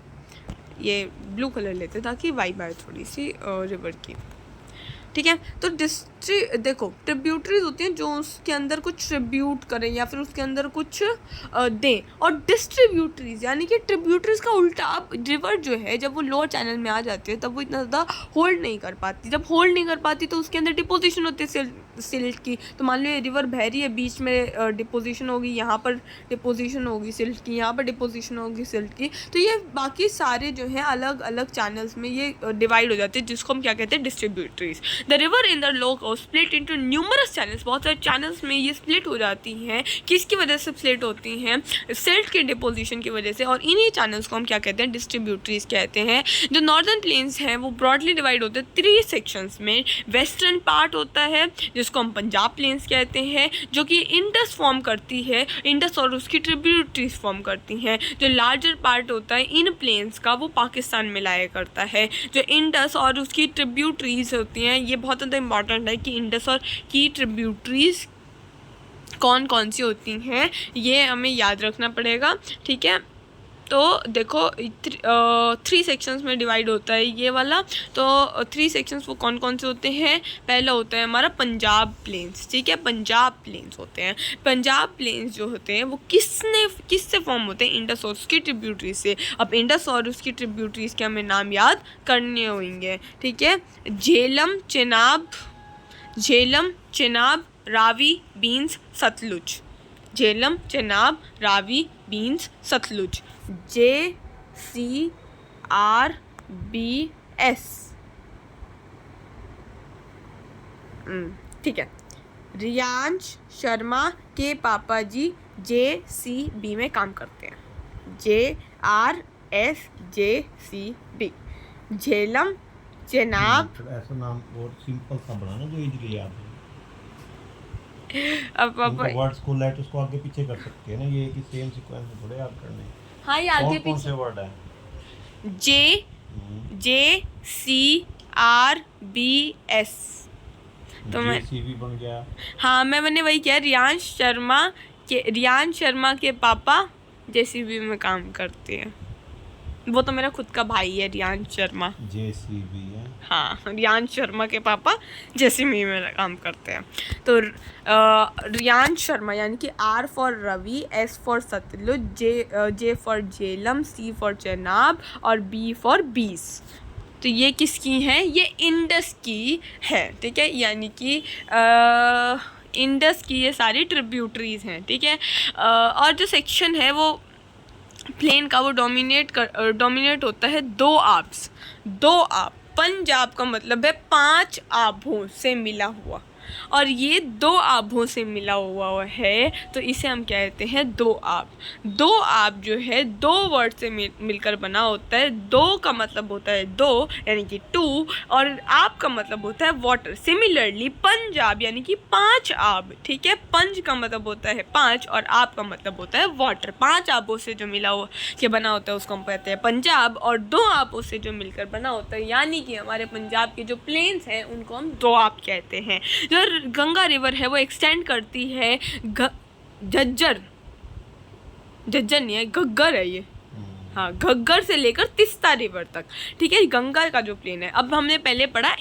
ये ब्लू कलर लेते ताकि वाइब आए थोड़ी सी रिवर की, ठीक है। तो देखो ट्रिब्यूटरीज होती हैं जो उसके अंदर कुछ ट्रिब्यूट करें या फिर उसके अंदर कुछ दें, और डिस्ट्रीब्यूटरीज यानी कि ट्रिब्यूटरीज का उल्टा। अब रिवर जो है जब वो लोअर चैनल में आ जाती है तब वो इतना ज़्यादा होल्ड नहीं कर पाती। जब होल्ड नहीं कर पाती तो उसके अंदर डिपोजिशन होती है सिल्ट की। तो मान लो ये रिवर बह रही है, बीच में डिपोजिशन होगी, यहाँ पर डिपोजिशन होगी सिल्ट की, यहाँ पर डिपोजिशन होगी सिल्ट की, तो ये बाकी सारे जो हैं अलग अलग चैनल्स में ये डिवाइड हो जाते हैं, जिसको हम क्या कहते हैं? Distributaries. The river in the low split into numerous channels, बहुत सारे चैनल्स में ये स्प्लिट हो जाती हैं। किसकी वजह से स्प्लिट होती हैं? सिल्ट के डिपोजिशन की वजह से, और इन्हीं चैनल्स को हम क्या कहते हैं? डिस्ट्रीब्यूटरीज कहते हैं। जो नॉर्दर्न प्लेन्स हैं वो ब्रॉडली डिवाइड होते हैं 3 सेक्शंस में। वेस्टर्न पार्ट होता है जिसको हम पंजाब प्लेन्स कहते हैं, जो कि इंडस फॉर्म करती है, इंडस और उसकी ट्रिब्यूटरीज फॉर्म करती हैं। जो लार्जर पार्ट होता है इन प्लेन्स का वो पाकिस्तान में लाया करता है। जो इंडस और उसकी ट्रिब्यूटरीज होती हैं, ये बहुत ज़्यादा इंपॉर्टेंट है कि इंडस और की ट्रिब्यूटरीज कौन कौन सी होती हैं, ये हमें याद रखना पड़ेगा, ठीक है। तो देखो 3 सेक्शंस में डिवाइड होता है ये वाला। तो 3 सेक्शंस वो कौन कौन से होते हैं? पहला होता है हमारा पंजाब प्लेन्स, ठीक है, पंजाब प्लेन्स होते हैं। पंजाब प्लेन्स जो होते हैं वो किससे फॉर्म होते हैं? इंडस और उसकी ट्रिब्यूटरीज से। अब इंडस और उसकी ट्रिब्यूटरीज के हमें नाम याद करने होंगे, ठीक है। झेलम, चेनाब, रावी, बीन्स, सतलुज। झेलम, चेनाब, रावी, बीन्स, सतलुज। JCRBS, ठीक है। रियांश शर्मा के पापा जी JCB में काम करते हैं। JRSJCB। झेलम, चेनाब, ऐसा नाम बहुत सिंपल सा बनाना जो इजीली याद है। अब वर्ड्स को लेटर्स को आगे पीछे कर सकते हैं ना, ये कि सेम सीक्वेंस में थोड़े याद करने हैं। हाँ, ये आगे कौन से वर्ड है? JCRBS। तो मैं JCB बन गया। हाँ, मैंने वही किया। रियांश शर्मा के पापा JCB में काम करते हैं। वो तो मेरा खुद का भाई है, रियांश शर्मा। JCB है। हाँ, रियांश शर्मा के पापा JCB में काम करते हैं। तो रियांश शर्मा यानी कि R for Ravi, S for Sutlej, J for Jhelum, C for Chenab और B फॉर बीस। तो ये किसकी हैं? ये इंडस की है, ठीक है, यानी कि इंडस की ये सारी ट्रिब्यूटरीज हैं, ठीक है। और जो सेक्शन है वो प्लेन का वो डोमिनेट होता है 2 आब्स। 2 आब, पंजाब का मतलब है 5 आभों से मिला हुआ, और ये 2 आभों से मिला हुआ है, तो इसे हम कहते हैं 2 आब। 2 आब जो है 2 वर्ड से मिलकर बना होता है। 2 का मतलब होता है 2 यानी कि 2, और आब का मतलब होता है वाटर। सिमिलरली पंजाब यानी कि 5 आब, ठीक है, पंज का मतलब होता है 5 और आब का मतलब होता है वाटर। 5 आबों से जो मिला हुआ के बना होता है उसको हम कहते हैं पंजाब, और 2 आबों से जो मिलकर बना होता है यानी कि हमारे पंजाब के जो प्लेन्स हैं उनको हम 2 आब कहते हैं। जो गंगा रिवर है वो एक्सटेंड करती है झज्जर नहीं है, घग्गर है ये, हाँ, घग्गर से लेकर तिस्ता रिवर तक, ठीक है, गंगा का जो प्लेन है। अब हमने पहले पढ़ा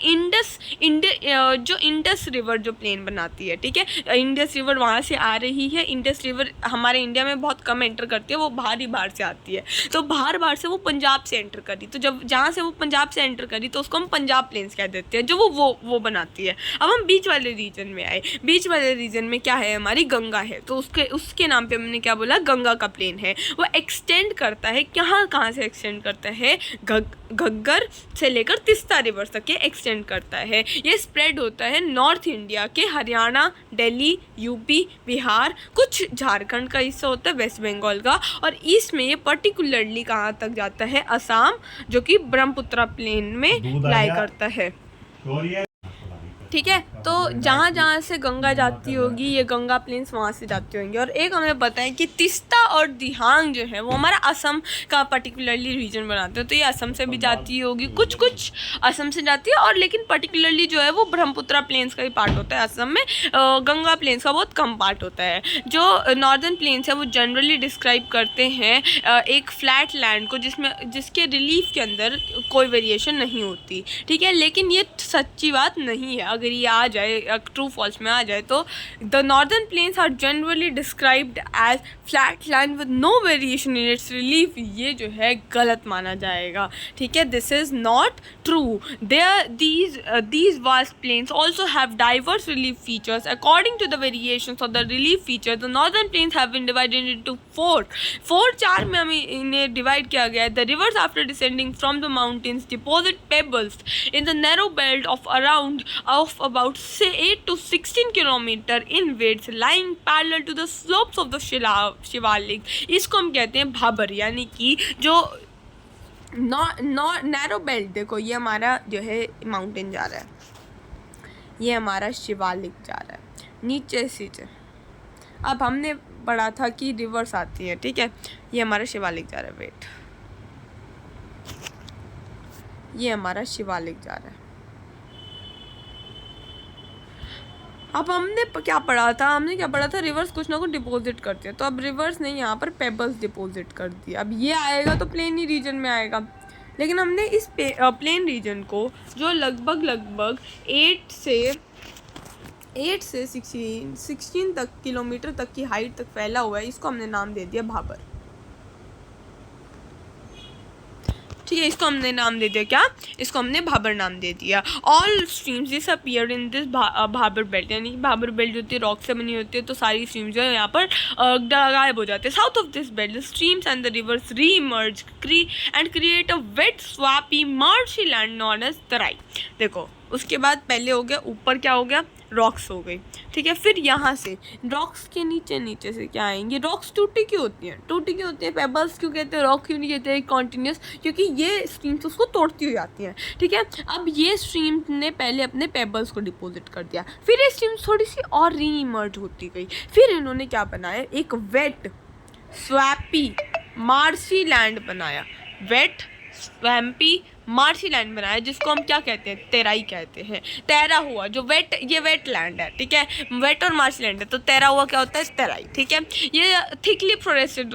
जो इंडस रिवर जो प्लेन बनाती है, ठीक है, इंडस रिवर वहाँ से आ रही है। इंडस रिवर हमारे इंडिया में बहुत कम एंटर करती है, वो बाहर से आती है, तो बाहर से वो पंजाब से एंटर करी, तो जब जहाँ से वो पंजाब से एंटर करी तो उसको हम पंजाब प्लेन्स कह देते हैं, जो वो बनाती है। अब हम बीच वाले रीजन में आए, बीच वाले रीजन में क्या है, हमारी गंगा है, तो उसके नाम पे हमने क्या बोला, गंगा का प्लेन है। वो एक्सटेंड करता है, कहाँ से एक्सटेंड करता है, घग्गर से लेकर तिस्ता रिवर तक ये एक्सटेंड करता है। ये स्प्रेड होता है नॉर्थ इंडिया के हरियाणा, दिल्ली, यूपी, बिहार, कुछ झारखंड का हिस्सा होता है, वेस्ट बंगाल का, और ईस्ट में ये पर्टिकुलरली कहाँ तक जाता है, असम, जो कि ब्रह्मपुत्र प्लेन में लाई करता है, ठीक है। तो जहाँ से गंगा जाती होगी, ये गंगा प्लेन्स वहाँ से जाती होंगी। और एक हमें पता है कि तिस्ता और दिहांग जो है वो हमारा असम का पर्टिकुलरली रीजन बनाते हैं, तो ये असम से भी जाती होगी, कुछ असम से जाती है, और लेकिन पर्टिकुलरली जो है वो ब्रह्मपुत्र प्लेन्स का ही पार्ट होता है असम में, गंगा प्लेन्स का बहुत कम पार्ट होता है। जो नॉर्दर्न प्लेन्स है वो जनरली डिस्क्राइब करते हैं एक फ्लैट लैंड को जिसके रिलीफ के अंदर कोई वेरिएशन नहीं होती, ठीक है, लेकिन ये सच्ची बात नहीं है। अगर ये आ जाए, ट्रू फॉल्स में आ जाए, तो the northern plains are generally described as flat land with no variation in its relief, ये जो है गलत माना जाएगा, ठीक है, this is not true. These vast plains also have diverse relief features according to the variations of the relief feature. The northern plains have been divided into चार में हमें इन्हें डिवाइड किया गया है। The rivers after descending from the mountains deposit pebbles in the narrow belt of about 8 to 16 kilometer in width, lying parallel to the slopes of the Shivalik. इसको हम कहते हैं भाबर, यानी कि जो नैरो बेल्ट, देखो ये हमारा जो है माउंटेन जा रहा है, ये हमारा शिवालिक जा रहा है नीचे से। अब हमने पढ़ा था कि रिवर्स आती है, ठीक है, ये हमारा शिवालिक जा रहा है, वेट, ये हमारा शिवालिक जा रहा है। अब हमने क्या पढ़ा था, रिवर्स कुछ ना कुछ डिपॉजिट करते हैं, तो अब रिवर्स ने यहाँ पर पेबल्स डिपॉजिट कर दिया। अब ये आएगा तो प्लेन ही रीजन में आएगा, लेकिन हमने इस प्लेन रीजन को जो लगभग 8 से 16 तक किलोमीटर तक की हाइट तक फैला हुआ है, इसको हमने नाम दे दिया भाबर, ठीक है, इसको हमने नाम दे दिया क्या, इसको हमने भाबर नाम दे दिया। All streams disappear in this Bhabar belt, यानी कि भाबर बेल्ट जो होती है रॉक से बनी होती है, तो सारी स्ट्रीम्स जो है यहाँ पर गायब हो जाते हैं। South of this belt the streams and the rivers reemerge and create a wet swampy marshy land known as Terai. देखो उसके बाद पहले हो गया, ऊपर क्या हो गया, रॉक्स हो गई, ठीक है, फिर यहाँ से रॉक्स के नीचे से क्या आएंगे, रॉक्स टूटी क्यों होती हैं, पेबल्स क्यों कहते हैं, रॉक क्यों नहीं कहते हैं कॉन्टिन्यूस, क्योंकि ये स्ट्रीम्स उसको तोड़ती हुई आती हैं, ठीक है। अब ये स्ट्रीम ने पहले अपने पेबल्स को डिपॉजिट कर दिया, फिर ये स्ट्रीम थोड़ी सी और रीइमर्ज होती गई, फिर इन्होंने क्या बनाया, एक वेट स्वैपी मार्शी लैंड बनाया, वेट स्वैम्पी मार्शी लैंड बनाया, जिसको हम क्या कहते हैं, तैराई कहते हैं, तैरा हुआ जो ये वेट लैंड है, ठीक है, वेट और मार्शी लैंड है, तो तैरा हुआ क्या होता है, तैराई, ठीक है। ये थिकली फोरेस्टेड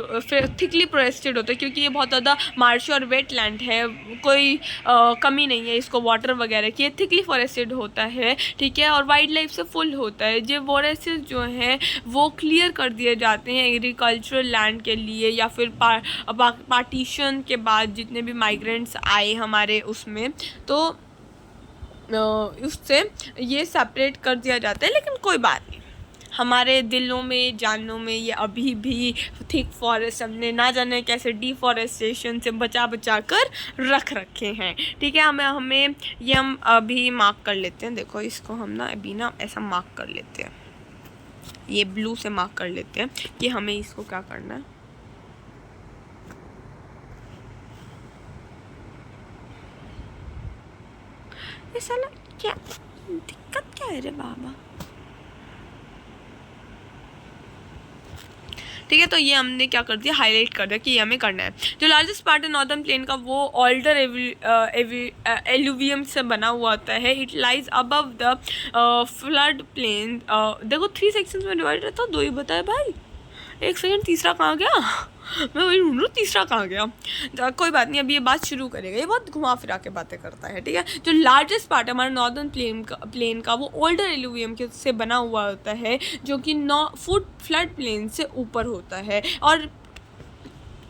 होता है, क्योंकि ये बहुत ज़्यादा मार्शी और वेट लैंड है, कोई कमी नहीं है इसको वाटर वगैरह की, थिकली फॉरेस्टेड होता है, ठीक है, और वाइल्ड लाइफ से फुल होता है। ये फॉरेस्ट जो हैं वो क्लियर कर दिए जाते हैं एग्रीकल्चरल लैंड के लिए, या फिर पार्टीशन के बाद जितने भी माइग्रेंट्स आए हमारे उसमें, तो उससे ये सेपरेट कर दिया जाता है। लेकिन कोई बात नहीं, हमारे दिलों में जानों में ये अभी भी थिक फॉरेस्ट हमने ना जाने कैसे डिफॉरेस्टेशन से बचा कर रख रखे हैं, ठीक है। हमें ये हम अभी मार्क कर लेते हैं, देखो इसको हम ना अभी ना ऐसा मार्क कर लेते हैं, ये ब्लू से मार्क कर लेते हैं कि हमें इसको क्या करना है। ये साला क्या दिक्कत क्या है रे बाबा, ठीक है। तो ये हमने क्या कर दिया, हाईलाइट कर दिया कि ये हमें करना है। जो लार्जेस्ट पार्ट है नॉर्दर्न प्लेन का वो ऑल्डर एलुवियम से बना हुआ होता है। It lies above the flood plain. देखो 3 सेक्शंस में डिवाइड रहता है, 2 ही बताए भाई, एक सेकंड, तीसरा कहाँ गया? मैं वही ढूंढ रहा हूँ तीसरा कहाँ गया। कोई बात नहीं, अभी ये बात शुरू करेगा, ये बहुत घुमा फिरा के बातें करता है, ठीक है। जो लार्जेस्ट पार्ट है हमारा नॉर्दर्न प्लेन का वो ओल्डर एलुवियम के से बना हुआ होता है, जो कि 9 फुट फ्लड प्लेन से ऊपर होता है और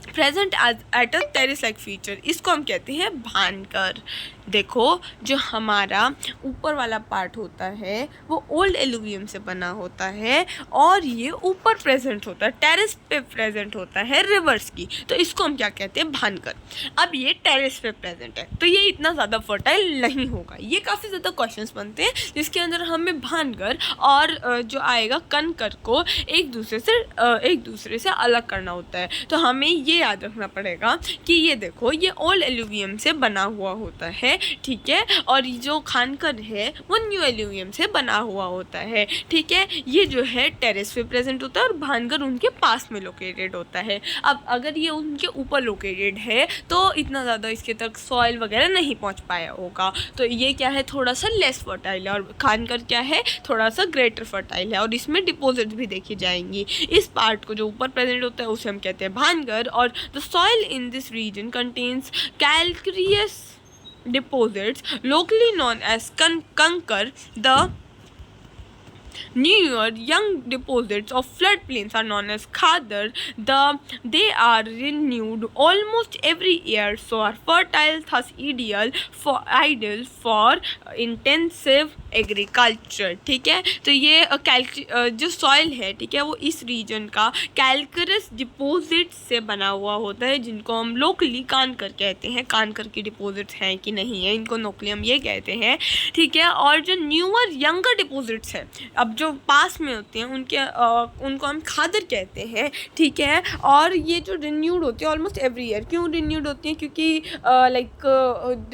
present at a terrace like feature. इसको हम कहते हैं भानकर। देखो, जो हमारा ऊपर वाला पार्ट होता है वो ओल्ड एलुवियम से बना होता है और ये ऊपर प्रेजेंट होता है, टेरेस पे प्रेजेंट होता है रिवर्स की, तो इसको हम क्या कहते हैं? भानकर। अब ये टेरेस पे प्रेजेंट है तो ये इतना ज़्यादा फर्टाइल नहीं होगा। ये काफ़ी ज़्यादा क्वेश्चंस बनते हैं जिसके अंदर हमें भानकर और जो आएगा कनकर को एक दूसरे से अलग करना होता है। तो हमें ये याद रखना पड़ेगा कि ये देखो, ये ओल्ड एलुवियम से बना हुआ होता है, ठीक है, और जो खानकर है वो न्यू एल्यूमिनियम से बना हुआ होता है, ठीक है। ये जो है टेरेस पे प्रेजेंट होता है और भानकर उनके पास में लोकेटेड होता है। अब अगर ये उनके ऊपर लोकेटेड है तो इतना ज़्यादा इसके तक सॉइल वगैरह नहीं पहुंच पाया होगा, तो ये क्या है? थोड़ा सा लेस फर्टाइल है। और खानकर क्या है? थोड़ा सा ग्रेटर फर्टाइल है और इसमें डिपॉजिट भी देखी जाएंगी। इस पार्ट को जो ऊपर प्रेजेंट होता है उसे हम कहते हैं भानकर। और the soil in this reason contains calcareous deposits locally known as kankar. The newer young deposits of floodplains are known as khadar. They are renewed almost every year, so are fertile, thus ideal for intensive agriculture, ठीक है। तो ये जो soil है, ठीक है, वो इस रीजन का कैल्करस डिपॉजिट से बना हुआ होता है, जिनको हम लोकली कानकर कहते हैं। कानकर की डिपॉजिट्स हैं कि नहीं है, इनको लोकली हम ये कहते हैं, ठीक है। और जो न्यूअर यंगर डिपॉजिट्स हैं, अब जो पास में होते हैं उनको हम खादर कहते हैं, ठीक है। और ये जो रिन्यूड होती है ऑलमोस्ट एवरी ईयर। क्यों रिन्यूड होती है? क्योंकि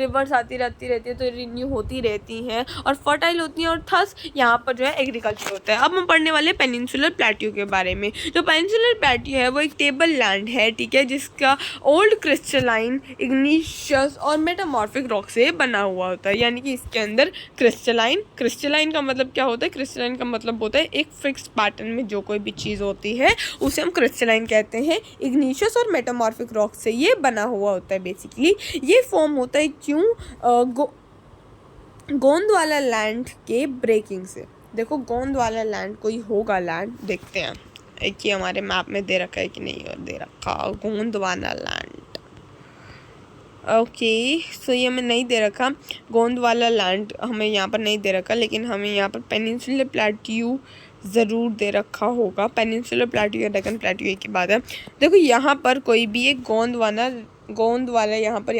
रिवर्स आती रहती है तो रिन्यू होती रहती हैं और फर्टाइल होती हैं और थस यहाँ पर जो है एग्रीकल्चर होता है। अब हम पढ़ने वाले पेनिनसुलर प्लेट्यू के बारे में। जो पेनिनसुलर प्लेट्यू है वो एक टेबल लैंड है, ठीक है, जिसका ओल्ड क्रिस्टलाइन, इग्नीशियस और मेटामॉर्फिक रॉक से बना हुआ होता है। यानी कि इसके अंदर क्रिस्टलाइन का मतलब क्या होता है? क्रिस्टलाइन का मतलब होता है एक फिक्स पैटर्न में जो कोई भी चीज़ होती है उसे हम क्रिस्टलाइन कहते हैं। इग्नीशियस और मेटामॉर्फिक रॉक से ये बना हुआ होता है। बेसिकली ये फॉर्म होता है क्यों? गोंदवाला लैंड के ब्रेकिंग से। देखो, गोंदवाला लैंड कोई होगा लैंड, देखते हैं एक ही हमारे मैप में दे रखा है कि नहीं दे रखा। गोंदवाला लैंड, ओके, सो ये हमें नहीं दे रखा। गोंदवाला लैंड हमें यहाँ पर नहीं दे रखा, लेकिन हमें यहाँ पर पेनिनसुलर प्लेट्यू ज़रूर दे रखा होगा। पेनिनसुलर प्लेट्यू या डेक्कन प्लेट्यू एक ही बात है। देखो, यहाँ पर कोई भी एक गोंदवाला यहाँ पर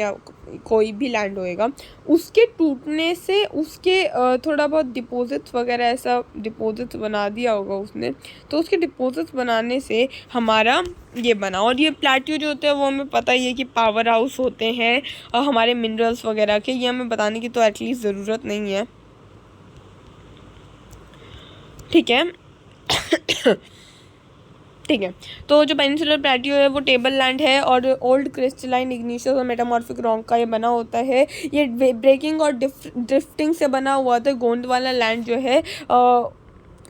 कोई भी लैंड होएगा, उसके टूटने से उसके थोड़ा बहुत डिपॉजिट्स वगैरह ऐसा डिपॉजिट्स बना दिया होगा उसने, तो उसके डिपॉजिट्स बनाने से हमारा ये बना। और ये प्लेट्यू जो होते हैं वो हमें पता ही है कि पावर हाउस होते हैं और हमारे मिनरल्स वगैरह के, ये हमें बताने की तो एटलीस्ट ज़रूरत नहीं है, ठीक है। ठीक है, तो जो पेनिनसुलर प्लेट्यू है वो टेबल लैंड है और ओल्ड क्रिस्टलाइन, इग्नीशियस और मेटामॉर्फिक रॉक का ये बना होता है। ये ब्रेकिंग और ड्रिफ्टिंग से बना हुआ था। गोंदवाला लैंड जो है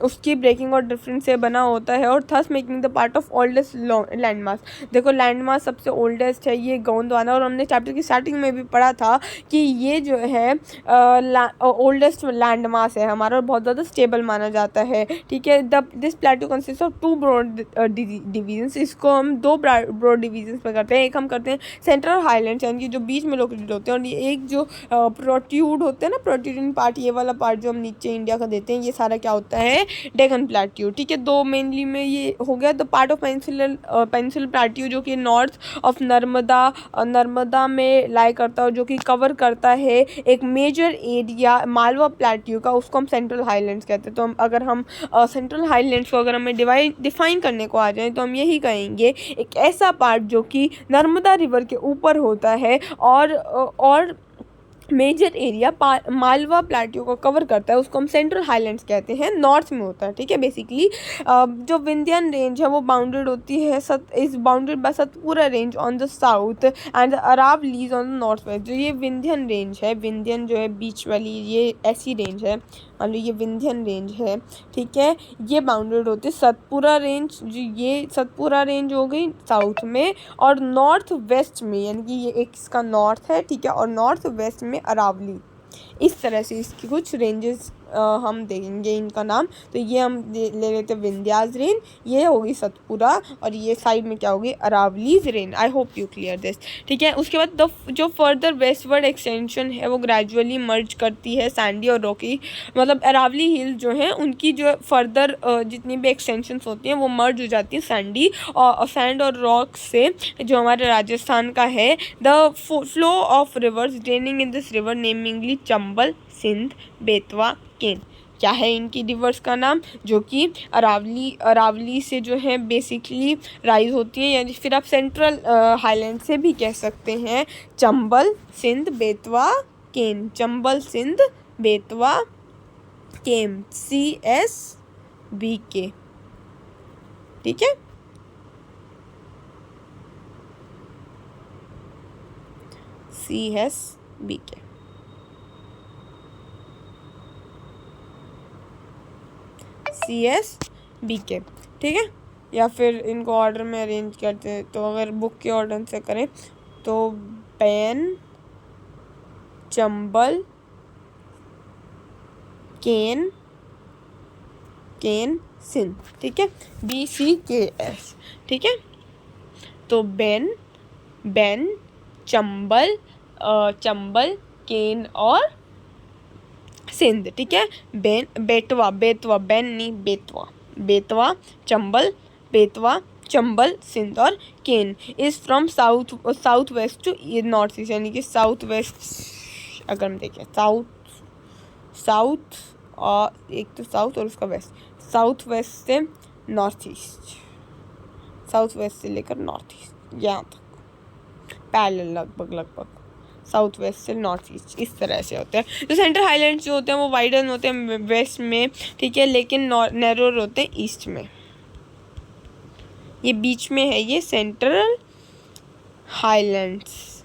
उसकी ब्रेकिंग और ड्रिफ्टिंग से बना होता है और thus making the part of oldest land mass. देखो, लैंड मास सबसे ओल्डेस्ट है ये गोंदवाला, और हमने चैप्टर की स्टार्टिंग में भी पढ़ा था कि ये जो है ओल्डेस्ट लैंड मास है हमारा और बहुत ज़्यादा स्टेबल माना जाता है, ठीक है। This plateau consist of 2 broad divisions. इसको हम 2 ब्रॉड डिवीजन्स में करते हैं। एक हम करते हैं सेंट्रल हाईलैंड्स, यानी कि जो बीच में लोकेटेड होते हैं, और ये एक जो प्रोट्यूड होते हैं ना, प्रोट्यूडिंग पार्ट, ये वाला पार्ट जो हम नीचे इंडिया का देते हैं, ये सारा क्या होता है? डेक्कन प्लेट्यू, ठीक है। 2 मेनली में ये हो गया। The part of peninsular plateau जो कि नॉर्थ ऑफ नर्मदा में लाई करता है, जो कि कवर करता है एक मेजर एरिया मालवा प्लेट्यू का, उसको हम सेंट्रल हाईलैंड्स कहते हैं। तो अगर हम सेंट्रल हाईलैंड्स को अगर हमें डिफाइन करने को आ जाए तो हम यही कहेंगे, एक ऐसा पार्ट जो कि नर्मदा रिवर के ऊपर होता है और मेजर एरिया मालवा प्लेट्यू को कवर करता है, उसको हम सेंट्रल हाईलैंड्स कहते हैं, नॉर्थ में होता है, ठीक है। बेसिकली जो विंध्यन रेंज है वो बाउंडेड होती है is bounded by Satpura range on the south and Aravallis on the north west. जो ये विंध्यन रेंज है, विंध्यन जो है बीच वाली, ये ऐसी रेंज है, मान लो ये विंध्यन रेंज है, ठीक है, ये बाउंडेड होते हैं सतपुरा रेंज, जो ये सतपुरा रेंज हो गई साउथ में, और नॉर्थ वेस्ट में, यानी कि ये एक इसका नॉर्थ है, ठीक है, और नॉर्थ वेस्ट में अरावली। इस तरह से इसकी कुछ रेंजेस हम देखेंगे इनका नाम। तो ये हम ले लेते हैं विंध्याज रेंज, ये होगी सतपुरा, और ये साइड में क्या होगी Aravallis range. I hope you clear this, ठीक है। उसके बाद जो फर्दर वेस्टवर्ड एक्सटेंशन है वो ग्रेजुअली मर्ज करती है सैंडी और रॉकी, मतलब अरावली हिल जो है उनकी जो फर्दर जितनी भी एक्सटेंशंस होती हैं वो मर्ज हो जाती हैं सैंडी और सैंड और रॉक से, जो हमारे राजस्थान का है। The flow of rivers draining in this river namely Chambal, Sind, Betwa, Ken, क्या है इनकी रिवर्स का नाम, जो कि अरावली से जो है बेसिकली राइज होती है, यानी फिर आप सेंट्रल हाईलैंड से भी कह सकते हैं। चंबल, सिंध, बेतवा, केन, चंबल, सिंध, बेतवा, केम, CSBK, ठीक है। CSBK, CSBK, ठीक है। या फिर इनको ऑर्डर में अरेंज करते हैं, तो अगर बुक के ऑर्डर से करें तो पेन, चंबल, केन, सिंध, ठीक है, BCKS, ठीक है। तो बेन, चंबल, केन और सिंध, ठीक है। बेतवा, बेन नहीं, बेतवा, चंबल, चंबल, सिंध और Ken is from south west to north east, यानी कि साउथ वेस्ट अगर हम देखें साउथ और एक तो साउथ और उसका वेस्ट, साउथ वेस्ट से नॉर्थ ईस्ट, साउथ वेस्ट से लेकर नॉर्थ ईस्ट यहाँ तक पैरेलल लगभग साउथ वेस्ट से नॉर्थ ईस्ट इस तरह से होते हैं। तो सेंट्रल हाईलैंड्स जो होते हैं वो वाइडन होते हैं वेस्ट में, ठीक है, लेकिन नैरोर होते हैं ईस्ट में। ये बीच में है ये सेंट्रल हाईलैंड्स,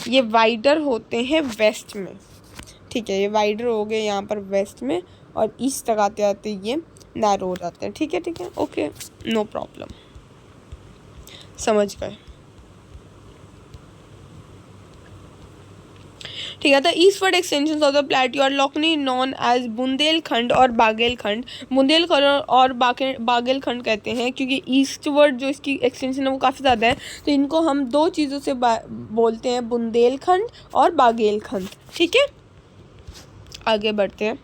ये वाइडर होते हैं वेस्ट में, ठीक है, ये वाइडर हो गए यहाँ पर वेस्ट में, और ईस्ट तक आते आते ये नैरो हो जाते हैं, ठीक है, ओके, नो प्रॉब्लम, समझ गए, ठीक है। The eastward extension of the plateau are locally known as Bundelkhand और बागेलखंड। बुंदेलखंड और बागेलखंड कहते हैं क्योंकि ईस्टवर्ड जो इसकी एक्सटेंशन है वो काफ़ी ज़्यादा है, तो इनको हम दो चीज़ों से बोलते हैं, बुंदेलखंड और बागेलखंड, ठीक है। आगे बढ़ते हैं।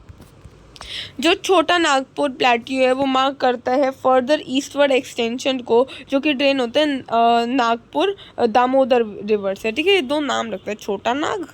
जो छोटा नागपुर प्लेट्यू है वो मार्क करता है फर्दर ईस्टवर्ड एक्सटेंशन को, जो कि ड्रेन होता है नागपुर दामोदर रिवर से, ठीक है। ये दो नाम रखता है, छोटा नाग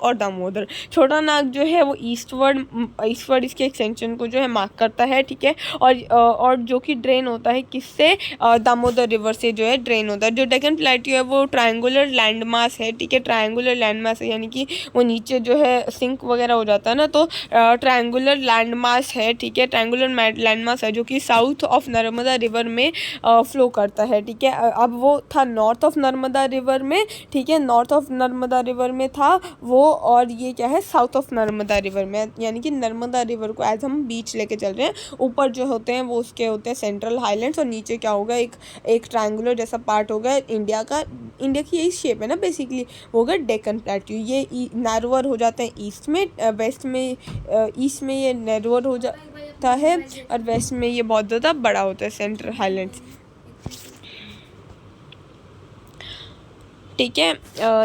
और दामोदर। छोटा नाग जो है वो ईस्टवर्ड इसके एक्सटेंशन को जो है मार्क करता है, ठीक है, और जो कि ड्रेन होता है किससे, दामोदर रिवर से जो है ड्रेन होता है। जो डेक्कन प्लेट्यू है वो ट्रायंगुलर लैंडमास है, ठीक है, ट्रायंगुलर लैंडमास है, यानी कि वो नीचे जो है सिंक वगैरह हो जाता है ना, तो ट्रायंगुलर लैंडमास है, ठीक है, ट्रायंगुलर लैंडमास है जो कि साउथ ऑफ नर्मदा रिवर में फ्लो करता है, ठीक है। अब वो था नॉर्थ ऑफ नर्मदा रिवर में, ठीक है, नॉर्थ ऑफ नर्मदा रिवर में था वो, और ये क्या है साउथ ऑफ नर्मदा रिवर में, यानी कि नर्मदा रिवर को एज हम बीच लेके चल रहे हैं। ऊपर जो होते हैं वो उसके होते हैं सेंट्रल हाईलैंड्स, और नीचे क्या होगा, एक ट्रायंगुलर जैसा पार्ट होगा इंडिया की यही शेप है ना बेसिकली, वो होगा डेक्कन प्लेट्यू। ये नैरोअर हो जाता है ईस्ट में, वेस्ट में, ईस्ट में ये नैरोअर हो जाता है, और वेस्ट में ये बहुत ज़्यादा बड़ा होता है सेंट्रल हाईलैंड्स, ठीक है।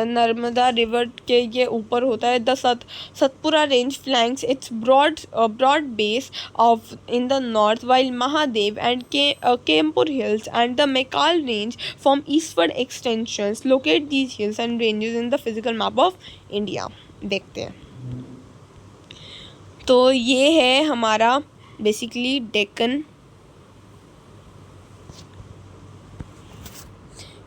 नर्मदा रिवर के ये ऊपर होता है। The Satpura range flanks its broad base of in the north, while Mahadev and Kaimur hills and the Maikal range form eastward extensions. Locate these hills and ranges in the physical map of India. देखते हैं, तो ये है हमारा बेसिकली डेक्कन,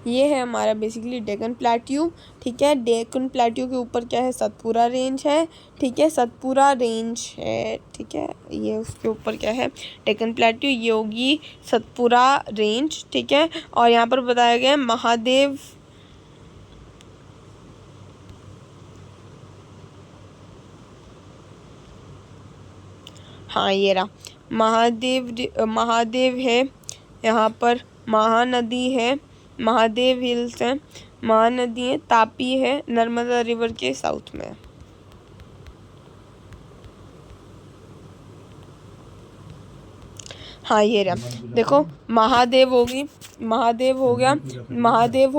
ये है हमारा basically Deccan plateau, ठीक है। डेक्कन प्लेट्यू के ऊपर क्या है, सतपुरा रेंज है, ठीक है, सतपुरा रेंज है, ठीक है। ये उसके ऊपर क्या है, डेक्कन प्लेट्यू, ये होगी सतपुरा रेंज, ठीक है। और यहाँ पर बताया गया है महादेव, हाँ ये रहा, महादेव है, यहाँ पर महानदी है, महादेव हिल्स है, महानदी है, तापी है, नर्मदा रिवर के साउथ में है। हाँ ये रहा, देखो महादेव होगी, महादेव हो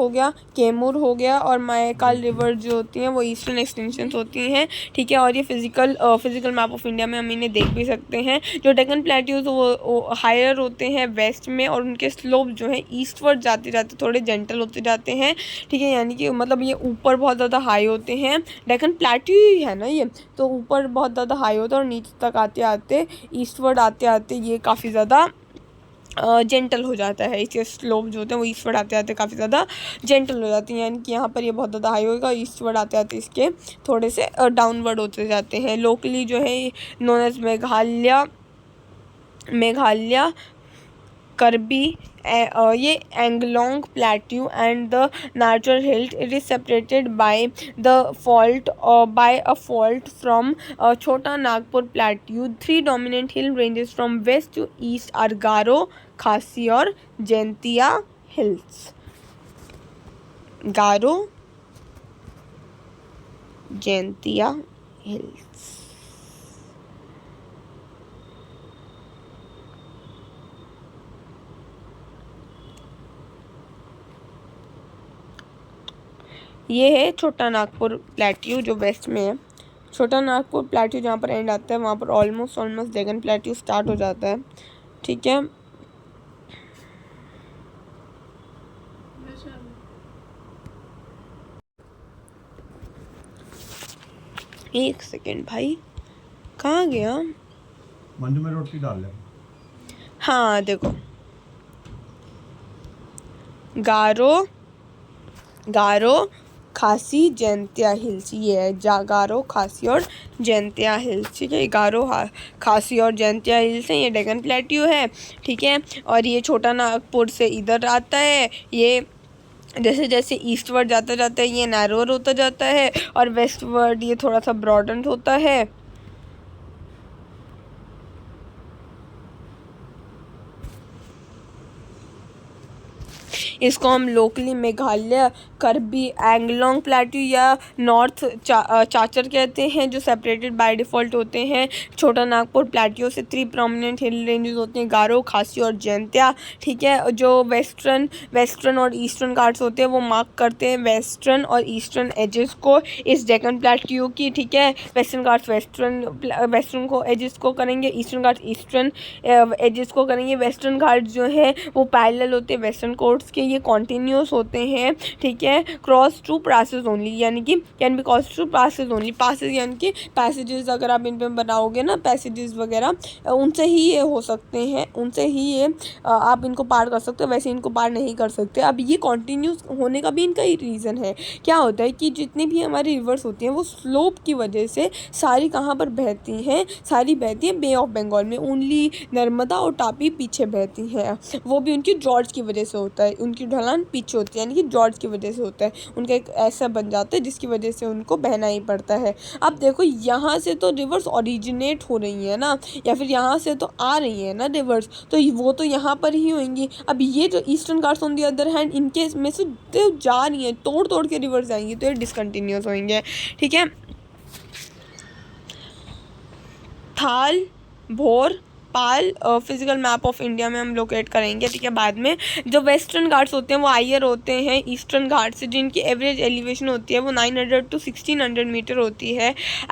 गया, कैमूर हो गया, और महाकाल रिवर जो होती हैं वो ईस्टर्न एक्सटेंशंस होती हैं, ठीक है। और ये फिजिकल मैप ऑफ इंडिया में हम इन्हें देख भी सकते हैं। जो डेक्कन प्लेट्यूज वो हायर होते हैं वेस्ट में, और उनके स्लोप जो है ईस्टवर्ड जाते जाते थोड़े जेंटल होते जाते हैं, ठीक है। यानी कि मतलब ये ऊपर बहुत ज़्यादा हाई होते हैं, डेक्कन प्लेट्यू ही है ना ये, तो ऊपर बहुत ज़्यादा हाई होता है और नीचे तक आते आते ईस्टवर्ड आते आते ये काफ़ी ज़्यादा जेंटल हो जाता है। इसके स्लोप जो होते हैं वो ईस्टवर्ड आते आते काफ़ी ज़्यादा जेंटल हो जाती हैं, यानी कि यहाँ पर ये बहुत ज़्यादा हाई होगा, ईस्टवर्ड आते आते इसके थोड़े से डाउनवर्ड होते जाते हैं। लोकली जो है नोन एज मेघालय करबी, ये Anglong plateau and the natural hills, it is separated by a fault from Chhota Nagpur plateau. 3 dominant hill ranges from west to east are Garo, Khasi और जैंतिया हिल्स। गारो, जैंतिया हिल्स। ये है छोटा नागपुर प्लेट्यू जो वेस्ट में है। छोटा नागपुर प्लेट्यू जहाँ पर एंड आता है वहाँ पर ऑलमोस्ट डेक्कन प्लेट्यू स्टार्ट हो जाता है, ठीक है। एक सेकेंड भाई, कहाँ गया? मंजू में रोटी डाल ले। हाँ देखो, गारो खासी जैंतिया हिल्स, ये है गारो, खासी और जैंतिया हिल्स, ठीक है। गारो, खासी और जैंतिया हिल्स है, ये डेक्कन प्लेट्यू है, ठीक है। और ये छोटा नागपुर से इधर आता है, ये जैसे जैसे ईस्टवर्ड जाता जाता है ये नैरोअर होता जाता है, और वेस्टवर्ड ये थोड़ा सा ब्रॉडन होता है। इसको हम लोकली मेघालय करबी एंगलोंग प्लेट्यू या नॉर्थ चाचर कहते हैं, जो सेपरेटेड बाय डिफ़ॉल्ट होते हैं छोटा नागपुर प्लेट्यू से। 3 प्रोमिनेंट हिल रेंजेस होते हैं, गारो, खासी और जैंतिया, ठीक है। जो वेस्टर्न और ईस्टर्न घाट्स होते हैं वो मार्क करते हैं वेस्टर्न और ईस्टर्न एजेस को इस डेक्कन प्लेट्यू की, ठीक है। वेस्टर्न घाट्स वेस्टर्न को एजेस को करेंगे, ईस्टर्न घाट्स ईस्टर्न एजेस को करेंगे। वेस्टर्न घाट जो है वो पैरेलल होते हैं वेस्टर्न कोट्स के, ये कॉन्टिन्यूस होते हैं, ठीक है। क्रॉस टू पासेस ओनली, यानी कि can be cross to passes only. Passes यानी कि पैसेजेस, अगर आप इन पे बनाओगे ना पैसेजेस वगैरह, उनसे ही ये हो सकते हैं, उनसे ही ये आप इनको पार कर सकते हो, वैसे इनको पार नहीं कर सकते। अब ये कॉन्टिन्यूस होने का भी इनका ही रीज़न है। क्या होता है कि जितनी भी हमारी रिवर्स होती हैं वो स्लोप की वजह से सारी कहाँ पर बहती हैं, सारी बहती हैं बे ऑफ बंगाल में। ओनली नर्मदा और तापी पीछे बहती हैं, वो भी उनकी जॉर्ज की वजह से होता है, उनकी ढलान पीछे होती है, यानी कि जॉर्ज की वजह से होता है। उनका एक ऐसा बन जाता है जिसकी वजह से उनको बहना ही पड़ता है। अब देखो यहाँ से तो रिवर्स ओरिजिनेट हो रही है ना, या फिर यहाँ से तो आ रही है ना रिवर्स, तो वो तो यहाँ पर ही होंगी। अब ये जो eastern Ghats on the other hand, इनके में से तो जा रही हैं, तोड़ तोड़ के रिवर्स आएंगी, तो ये डिसकंटिन्यूस होंगे, ठीक है। थाल, भोर, पाल फिजिकल मैप ऑफ इंडिया में हम लोकेट करेंगे, ठीक है, बाद में। जो वेस्टर्न घाट्स होते हैं वो हायर होते हैं ईस्टर्न घाट से, जिनकी एवरेज एलिवेशन होती है वो 900 to 1600 मीटर होती है,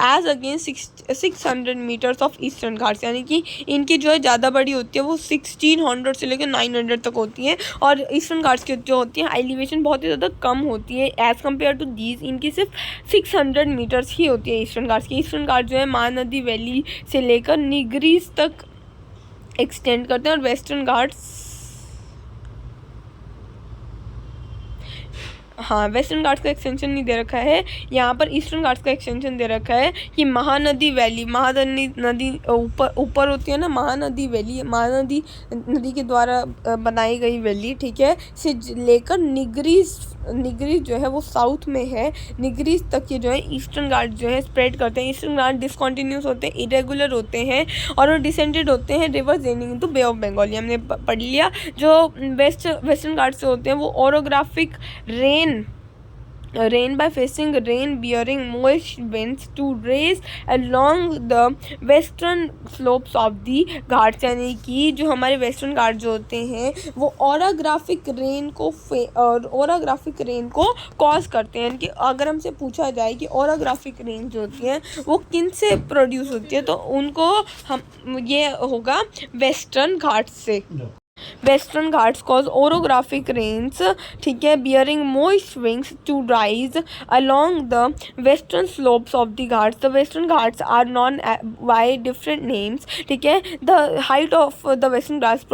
as against 600 metres of Eastern Ghats, यानी कि इनकी जो है ज़्यादा बड़ी होती है वो 1600 से लेकर 900 तक होती है। और ईस्टर्न घाट्स की जो होती है एलिवेशन बहुत ही ज़्यादा कम होती है एज़ कम्पेयर टू दीज, इनकी सिर्फ 600 मीटर्स ही होती है ईस्टर्न घाट्स की। ईस्टर्न घाट जो है महानदी वैली से लेकर निगरीज तक एक्सटेंड करते हैं, और वेस्टर्न घाट्स, हाँ वेस्टर्न घाट्स का एक्सटेंशन नहीं दे रखा है यहाँ पर, ईस्टर्न घाट्स का एक्सटेंशन दे रखा है कि महानदी वैली, महानदी ऊपर होती है ना, महानदी वैली, महानदी नदी के द्वारा बनाई गई वैली, ठीक है, से लेकर निगरीज निग्रीज जो है वो साउथ में है, निग्रीज तक ये जो है ईस्टर्न घाट जो है स्प्रेड करते हैं। ईस्टर्न घाट डिसकंटिन्यूस होते हैं, इरेगुलर होते हैं और वो डिसेंडेड होते हैं river draining into Bay of Bengal. ये हमने पढ़ लिया। जो वेस्टर्न घाट से होते हैं वो orographic rain by facing rain bearing moist winds to raise along the western slopes of the Ghats, यानी कि जो हमारे वेस्टर्न घाट जो होते हैं वो ओराग्राफिक रेन को कॉज करते हैं। यानी कि अगर हमसे पूछा जाए कि ओराग्राफिक रेन जो होती है वो किन से प्रोड्यूस होती है तो उनको हम ये होगा वेस्टर्न घाट से। Western Ghats cause orographic rains, ठीक है, bearing moist wings to rise along the western slopes of the Ghats. The Western Ghats are known by different names, ठीक है। The height of the Western Ghats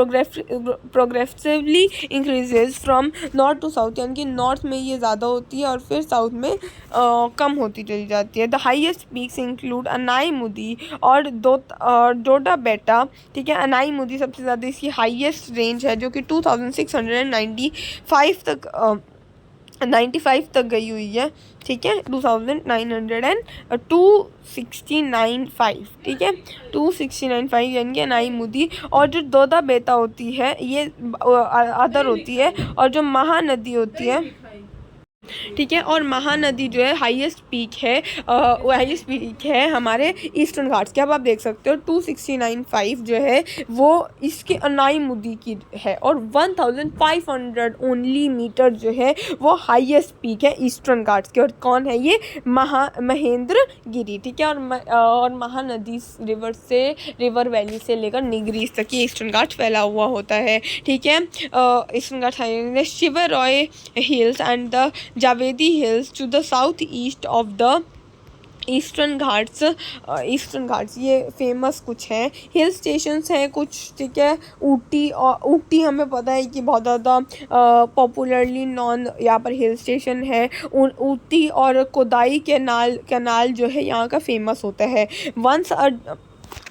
progressively increases from north to south, यानी कि north में ये ज़्यादा होती है और फिर साउथ में कम होती चली जाती है। The highest peaks include Anamudi और डोडा बेटा, ठीक है। अनाईमुदी सबसे ज़्यादा इसकी हाईएस्ट रेंज है जो कि 2695 तक गई हुई है, ठीक है। 269.5, ठीक है, 269.5 यानी कि अनाईमुदी। और जो दोदा बेता होती है ये अदर होती है, और जो महानदी होती है, ठीक है, और महानदी जो है हाईएस्ट पीक है हमारे ईस्टर्न घाट्स के। अब आप देख सकते हो 269.5 जो है वो इसके अनाईमुदी की है और 1500 ओनली मीटर जो है वो हाईएस्ट पीक है ईस्टर्न घाट्स के। और कौन है ये? महेंद्रगिरी, ठीक है। और महानदी रिवर वैली से लेकर निगरीज तक ये ईस्टर्न घाट फैला हुआ होता है, ठीक है। Eastern Ghat Shevaroy hills and the Javadi hills to the south east of the eastern Ghats ये फेमस कुछ हैं हिल स्टेशंस हैं कुछ, ठीक है। ऊटी हमें पता है कि बहुत ज़्यादा पॉपुलरली नॉन यहाँ पर हिल स्टेशन है। ऊटी और कोदाई कैनाल जो है यहाँ का फेमस होता है।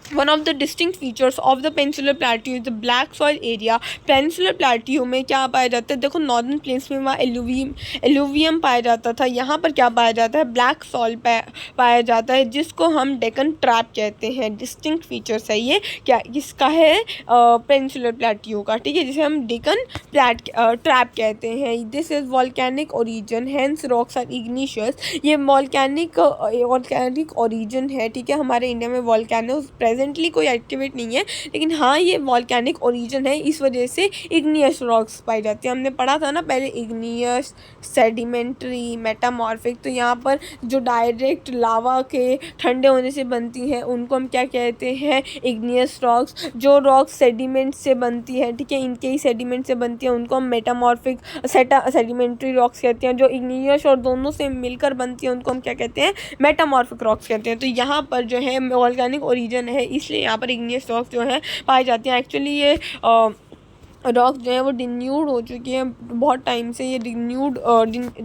One of the distinct features of the Peninsular Plateau is the black soil area. Peninsular Plateau में क्या पाया जाता है? देखो नॉर्दर्न प्लेन्स में वहाँ एलुवियम पाया जाता था, यहाँ पर क्या पाया जाता है? ब्लैक सॉइल पाया जाता है जिसको हम डेकन ट्रैप कहते हैं। डिस्टिंक्ट फीचर्स है ये, क्या किसका है? पेनिनसुलर प्लेट्यू का, ठीक है, जिसे हम डेकन ट्रैप कहते हैं। This is volcanic origin, hence rocks are igneous. ये वॉल्केनिक ओरिजिन है, ठीक है। हमारे इंडिया में वॉल्केनो प्रेजेंटली कोई एक्टिवेट नहीं है, लेकिन हाँ ये वॉल्केनिक ओरिजिन है, इस वजह से इग्नियस रॉक्स पाई जाती है। हमने पढ़ा था ना पहले, इग्नियस, सेडिमेंट्री, मेटामॉर्फिक। तो यहाँ पर जो डायरेक्ट लावा के ठंडे होने से बनती हैं उनको हम क्या कहते हैं? Igneous rocks. जो रॉक्स सेडिमेंट से बनती है, ठीक है, इनके ही सेडिमेंट से बनती है, उनको हम मेटामॉर्फिक सेडिमेंट्री रॉक्स कहते हैं। जो इग्नियस और दोनों से मिलकर बनती है उनको हम क्या कहते हैं? मेटामॉर्फिक रॉक्स कहते हैं। तो यहाँ पर जो है वॉल्केनिक ओरिजिन है, इसलिए यहाँ पर इग्नियस रॉक्स जो है पाई जाती हैं। एक्चुअली ये रॉक जो है वो डिन्यूड हो चुकी है बहुत टाइम से। ये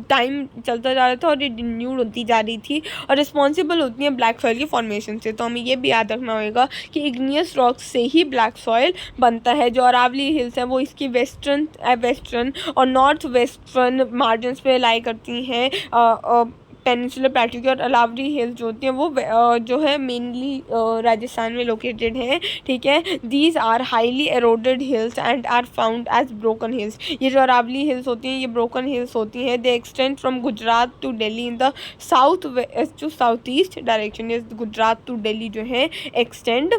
टाइम चलता जा रहा था और ये डिन्यूड होती जा रही थी और रिस्पॉन्सिबल होती हैं ब्लैक सॉइल के फॉर्मेशन से। तो हमें ये भी याद रखना होगा कि इग्नियस रॉक से ही ब्लैक सॉइल बनता है। जो अरावली हिल्स हैं वो इसकी वेस्टर्न और नॉर्थ वेस्टर्न मार्जिन्स पे लाई करती हैं। पेनिनसुलर प्लेट्यू की और अरावली हिल्स जो होती हैं वो जो है मेनली राजस्थान में लोकेटेड है, ठीक है। These are highly eroded hills and are found as broken hills. ये जो अरावली हिल्स होती हैं ये ब्रोकन हिल्स होती हैं। They extend from Gujarat to Delhi in the south west to south east direction. ये गुजरात टू दिल्ली जो है एक्सटेंड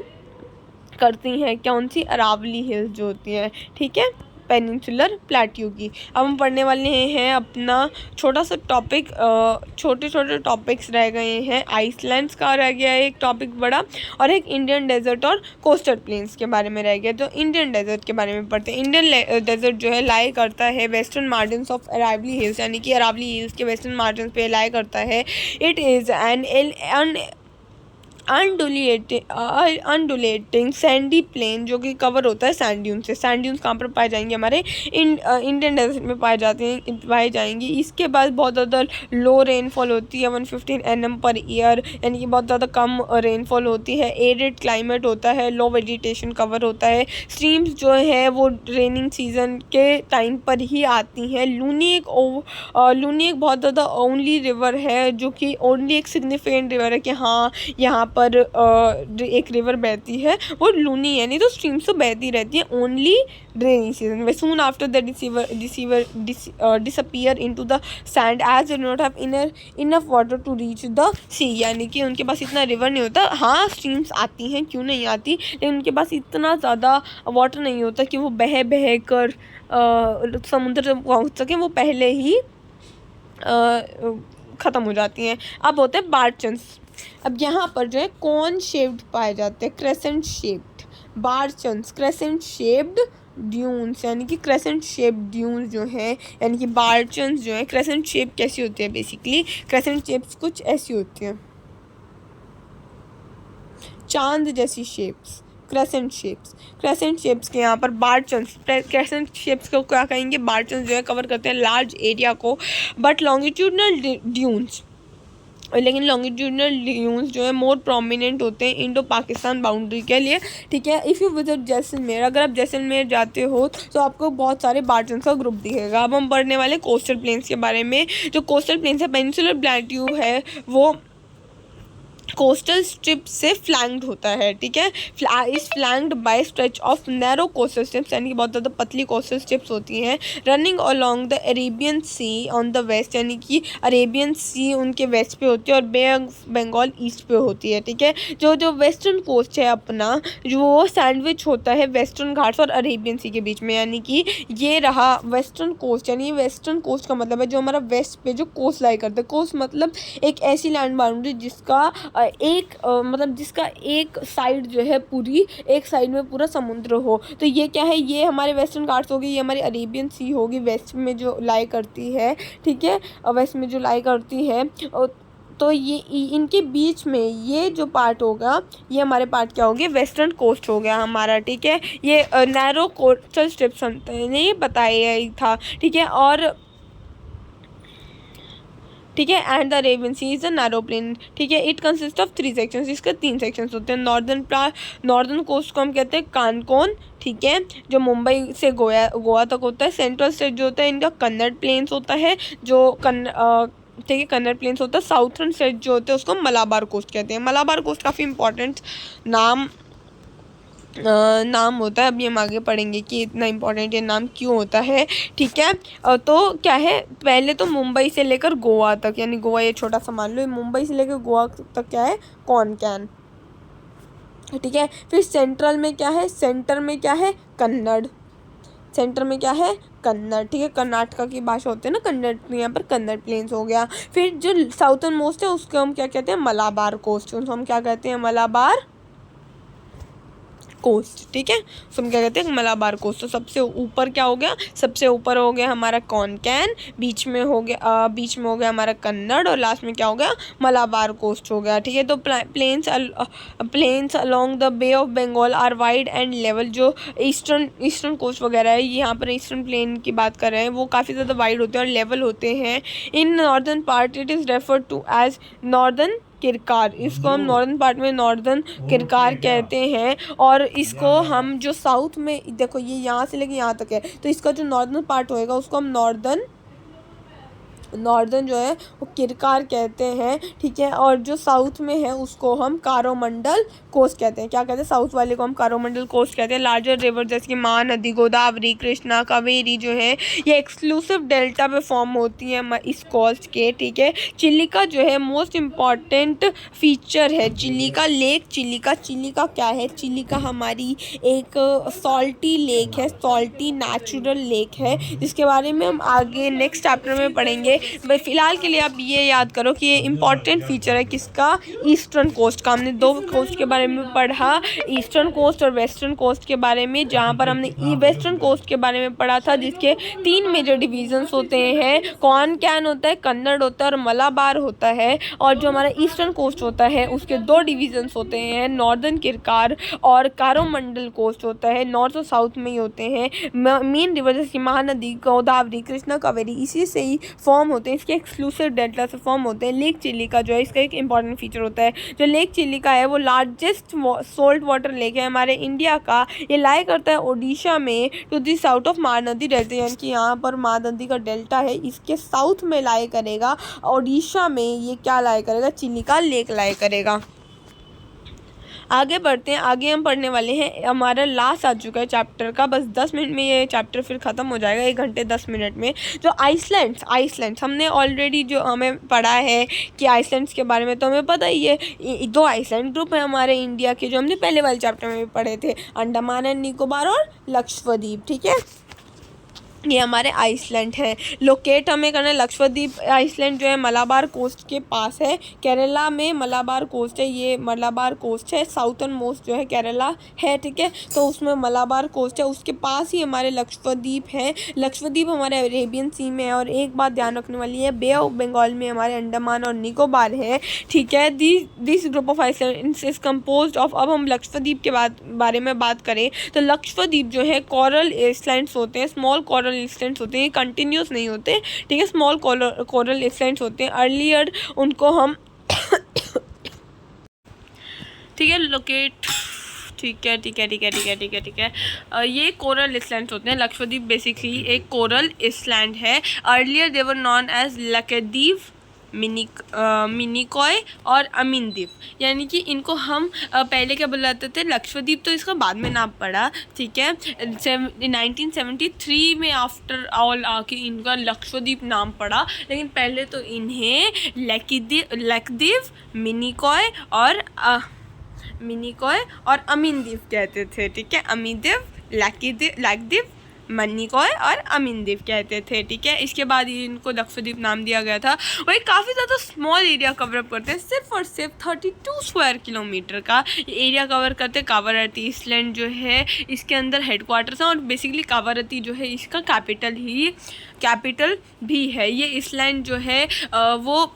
करती हैं कौन सी? अरावली हिल्स जो होती हैं, ठीक है, पेनिनसुलर प्लेट्यू की। अब हम पढ़ने वाले हैं अपना छोटा सा टॉपिक, छोटे टॉपिक्स रह गए हैं। आइसलैंड्स का रह गया है एक टॉपिक बड़ा, और एक इंडियन डेजर्ट और कोस्टल प्लेन्स के बारे में रह गया। तो इंडियन डेजर्ट के बारे में पढ़ते हैं। इंडियन डेजर्ट जो है लाई करता है western margins of Aravali hills, यानी कि अरावली हिल्स के वेस्टर्न मार्जिन्स पे लाई करता है। It is an undulating sandy plain जो कि कवर होता है सैंड ड्यून से। सैंड ड्यून्स कहाँ पर पाए जाएंगे? हमारे इंडियन डेजर्ट में पाए जाएंगी। इसके बाद बहुत ज़्यादा लो रेनफॉल होती है 115 nm पर ईयर, यानी कि बहुत ज़्यादा कम रेनफॉल होती है। एरिड क्लाइमेट होता है, लो वेजिटेशन कवर होता है। स्ट्रीम्स जो है वो रेनिंग सीजन के टाइम पर ही आती हैं। लूनी एक बहुत ज़्यादा ओनली रिवर है, जो कि ओनली एक सिग्निफिकेंट रिवर है कि हाँ यहाँ पर एक रिवर बहती है, वो लूनी है, नहीं तो स्ट्रीम्स तो बहती रहती है ओनली रेनी सीजन में। Soon after the disappear into the sand as they not have enough water to reach the sea, यानी कि उनके पास इतना रिवर नहीं होता। हाँ स्ट्रीम्स आती हैं, क्यों नहीं आती, लेकिन उनके पास इतना ज़्यादा वाटर नहीं होता कि वो बह कर समुद्र तक पहुँच सकें, वो पहले ही ख़त्म हो जाती हैं। अब होते हैं बार्चन्स। अब यहाँ पर जो है कौन शेप्ड पाए जाते हैं? Crescent shaped barchans, crescent shaped dunes, यानी कि क्रेसेंट शेप्ड ड्यून्स जो हैं, यानी कि बार्चन्स जो है। क्रेसेंट शेप कैसी होती है? बेसिकली क्रेसेंट शेप्स कुछ ऐसी होती हैं, चांद जैसी शेप्स, क्रेसेंट शेप्स के यहाँ पर बार्चन्स। क्रेसेंट शेप्स को क्या कहेंगे? बार्चन्स जो है कवर करते हैं लार्ज एरिया को। बट लॉन्गिट्यूडनल ड्यून्स, लेकिन लॉन्गिट्यूडनल ड्यून्स जो है मोर प्रोमिनेंट होते हैं इंडो पाकिस्तान बाउंड्री के लिए, ठीक है। इफ़ यू विजिट जैसलमेर, अगर आप जैसलमेर जाते हो तो आपको बहुत सारे बार्चन्स का ग्रुप दिखेगा। अब हम पढ़ने वाले कोस्टल प्लेन्स के बारे में। जो कोस्टल प्लेन्स है, पेनिनसुलर प्लेट्यू है वो कोस्टल स्ट्रिप से फ्लैंक्ड होता है, ठीक है। Is flanked by stretch of narrow coastal strips, यानी कि बहुत ज़्यादा पतली कोस्टल स्ट्रिप्स होती हैं। Running along the Arabian Sea on the west, यानी कि अरेबियन सी उनके वेस्ट पे होती है और बे बंगाल ईस्ट पे होती है, ठीक है। जो वेस्टर्न कोस्ट है अपना, जो वो सैंडविच होता है वेस्टर्न घाट्स और अरेबियन सी के बीच में, यानी कि ये रहा वेस्टर्न कोस्ट। यानी वेस्टर्न कोस्ट का मतलब है जो हमारा वेस्ट पे जो कोस्ट लाई करता है। कोस्ट मतलब एक ऐसी लैंड बाउंड्री जिसका मतलब जिसका एक साइड जो है पूरी, एक साइड में पूरा समुद्र हो। तो ये क्या है? ये हमारे वेस्टर्न घाट्स होगी, ये हमारी अरेबियन सी होगी, वेस्ट में जो लाई करती है, ठीक है, वेस्ट में जो लाई करती है। तो ये इनके बीच में ये जो पार्ट होगा, ये हमारे पार्ट क्या होंगे? वेस्टर्न कोस्ट हो गया हमारा, ठीक है। ये नैरो कोस्टल स्ट्रिप्स ने ये बताया ही था, ठीक है। और ठीक है, and the Arabian Sea is a narrow plain, ठीक है। इट कंसिस्ट ऑफ 3 सेक्शंस, इसके 3 सेक्शंस होते हैं। नॉर्दर्न कोस्ट को हम कहते हैं कानकोन, ठीक है, जो मुंबई से गोवा तक होता है। सेंट्रल स्टेट जो होता है इनका कन्नड़ प्लेन्स होता है, जो ठीक है, कन्नड़ प्लेन्स होता है। साउथर्न स्टेट जो होते हैं उसको मलाबार कोस्ट कहते हैं। मलाबार कोस्ट काफ़ी इंपॉर्टेंट नाम होता है। अभी हम आगे पढ़ेंगे कि इतना इम्पोर्टेंट ये नाम क्यों होता है, ठीक है। तो क्या है, पहले तो मुंबई से लेकर गोवा तक, यानी गोवा ये छोटा सा मान लो, मुंबई से लेकर गोवा तक क्या है? कोंकण, ठीक है। फिर सेंट्रल में क्या है? सेंटर में क्या है? कन्नड़, सेंटर में क्या है? कन्नड़, ठीक है। कर्नाटका की भाषा होती है ना कन्नड़, यहाँ पर कन्नड़ प्लेन्स हो गया। फिर जो साउथर्न मोस्ट है उसको हम क्या कहते हैं? मलाबार कोस्ट, उसको हम क्या कहते हैं? मलाबार कोस्ट, ठीक है। तो हम क्या कहते हैं? मलाबार कोस्ट। तो सबसे ऊपर क्या हो गया? सबसे ऊपर हो गया हमारा कोंकण, बीच में हो गया हमारा कन्नड़, और लास्ट में क्या हो गया? मलाबार कोस्ट हो गया, ठीक है। तो plains along the Bay of Bengal are wide and level. जो ईस्टर्न कोस्ट वगैरह है, यहाँ पर ईस्टर्न प्लेन की बात कर रहे हैं, वो काफ़ी ज़्यादा वाइड होते हैं और लेवल होते हैं। In northern part it is referred to as northern Circar, इसको हम नॉर्दर्न पार्ट में नॉर्दर्न किरकार कहते हैं। और इसको हम जो साउथ में, देखो ये यहाँ से लेके यहाँ तक है, तो इसका जो नॉर्दर्न पार्ट होएगा उसको हम नॉर्दर्न जो है वो किरकार कहते हैं, ठीक है। और जो साउथ में है उसको हम कारोमंडल कोस्ट कहते हैं। क्या कहते हैं? साउथ वाले को हम कारोमंडल कोस्ट कहते हैं। लार्जर रिवर जैसे कि महानदी, गोदावरी, कृष्णा, कावेरी जो है ये एक्सक्लूसिव डेल्टा पे फॉर्म होती हैं इस कोस्ट के, ठीक है। चिलिका जो है मोस्ट इम्पॉर्टेंट फीचर है, चिलिका लेक। चिलिका क्या है? चिलिका हमारी एक सॉल्टी लेक है, सॉल्टी नेचुरल लेक है, जिसके बारे में हम आगे नेक्स्ट चैप्टर में पढ़ेंगे फ़िलहाल के लिए आप ये याद करो कि ये इम्पॉर्टेंट फीचर है किसका, ईस्टर्न कोस्ट का। हमने दो कोस्ट के बारे में पढ़ा, ईस्टर्न कोस्ट और वेस्टर्न कोस्ट के बारे में, जहाँ पर हमने वेस्टर्न कोस्ट के बारे में पढ़ा था जिसके 3 मेजर डिवीजन्स होते हैं, कोंकण होता है, कन्नड़ होता है और मलाबार होता है। और जो हमारा ईस्टर्न कोस्ट होता है उसके 2 डिवीजन्स होते हैं, नॉर्दर्न किरकार और कारोमंडल कोस्ट होता है, नॉर्थ और साउथ में ही होते हैं। मेन रिवर जैसे महानदी, गोदावरी, कृष्णा, कावेरी इसी से ही फॉर्म होते हैं, इसके एक्सक्लूसिव डेल्टा से फॉर्म होते हैं। लेक चिलिका जो है इसका एक इंपॉर्टेंट फीचर होता है, जो लेक चिलिका है वो लार्जेस्ट सोल्ट वाटर लेक है हमारे इंडिया का। ये लाई करता है ओडिशा में to the south of Mahanadi delta, यानी कि यहाँ पर महानदी का डेल्टा है इसके साउथ में लाई करेगा, ओडिशा में ये क्या लाई करेगा, चिलिका लेक लाई करेगा। आगे बढ़ते हैं, आगे हम पढ़ने वाले हैं, हमारा लास्ट आ चुका है चैप्टर का, बस 10 मिनट में ये चैप्टर फिर ख़त्म हो जाएगा, 1 घंटे 10 मिनट में। जो आइसलैंड्स हमने ऑलरेडी जो हमें पढ़ा है कि आइसलैंड्स के बारे में तो हमें पता ही है। 2 आइसलैंड ग्रुप है हमारे इंडिया के, जो हमने पहले वाले चैप्टर में भी पढ़े थे, अंडमान एंड निकोबार और लक्षद्वीप। ठीक है, ये हमारे आइसलैंड है। लोकेट हमें करना है, लक्षद्वीप आइसलैंड जो है मलाबार कोस्ट के पास है, केरला में मलाबार कोस्ट है, ये मलाबार कोस्ट है, साउथर्न मोस्ट जो है केरला है। ठीक है, तो उसमें मलाबार कोस्ट है, उसके पास ही हमारे लक्षद्वीप है। लक्षद्वीप हमारे अरेबियन सी में है। और एक बात ध्यान रखने वाली है, बे ऑफ बंगाल में हमारे अंडमान और निकोबार है। ठीक है, this group of islands is composed of, अब हम लक्षद्वीप के बारे में बात करें तो लक्षद्वीप जो है कोरल आइसलैंड्स होते हैं, स्मॉल कोरल आइसलैंड्स होते हैं, कंटिन्यूस नहीं होते। ठीक है, स्मॉल कोरल आइसलैंड्स होते हैं। अर्लियर उनको हम ठीक है लोकेट ठीक है ये कोरल आइसलैंड्स होते हैं। लक्षद्वीप बेसिकली एक कोरल आइसलैंड है। Earlier they were known as Lakshadweep, Minicoy और अमीनद्वीप, यानी कि इनको हम पहले क्या बुलाते थे, लक्षद्वीप, तो इसका बाद में नाम पड़ा। ठीक है, 1973 में आफ्टर ऑल आके इनका लक्षद्वीप नाम पड़ा, लेकिन पहले तो इन्हें लक्षद्वीप, मिनिकॉय और अमीनद्वीप कहते थे। ठीक है, अमीनद्वीप, लक्षद्वीप, मिनिकॉय और अमीनद्वीप कहते थे। ठीक है, इसके बाद ये इनको लक्षद्वीप नाम दिया गया था। वही काफ़ी ज़्यादा स्मॉल एरिया कवर अप करते हैं, सिर्फ और सिर्फ 32 स्क्वायर किलोमीटर का एरिया कवर करते हैं। कावारत्ती आइसलैंड जो है इसके अंदर हेडक्वार्टर्स हैं, और बेसिकली कावारत्ती जो है इसका कैपिटल भी है। ये आइसलैंड जो है वो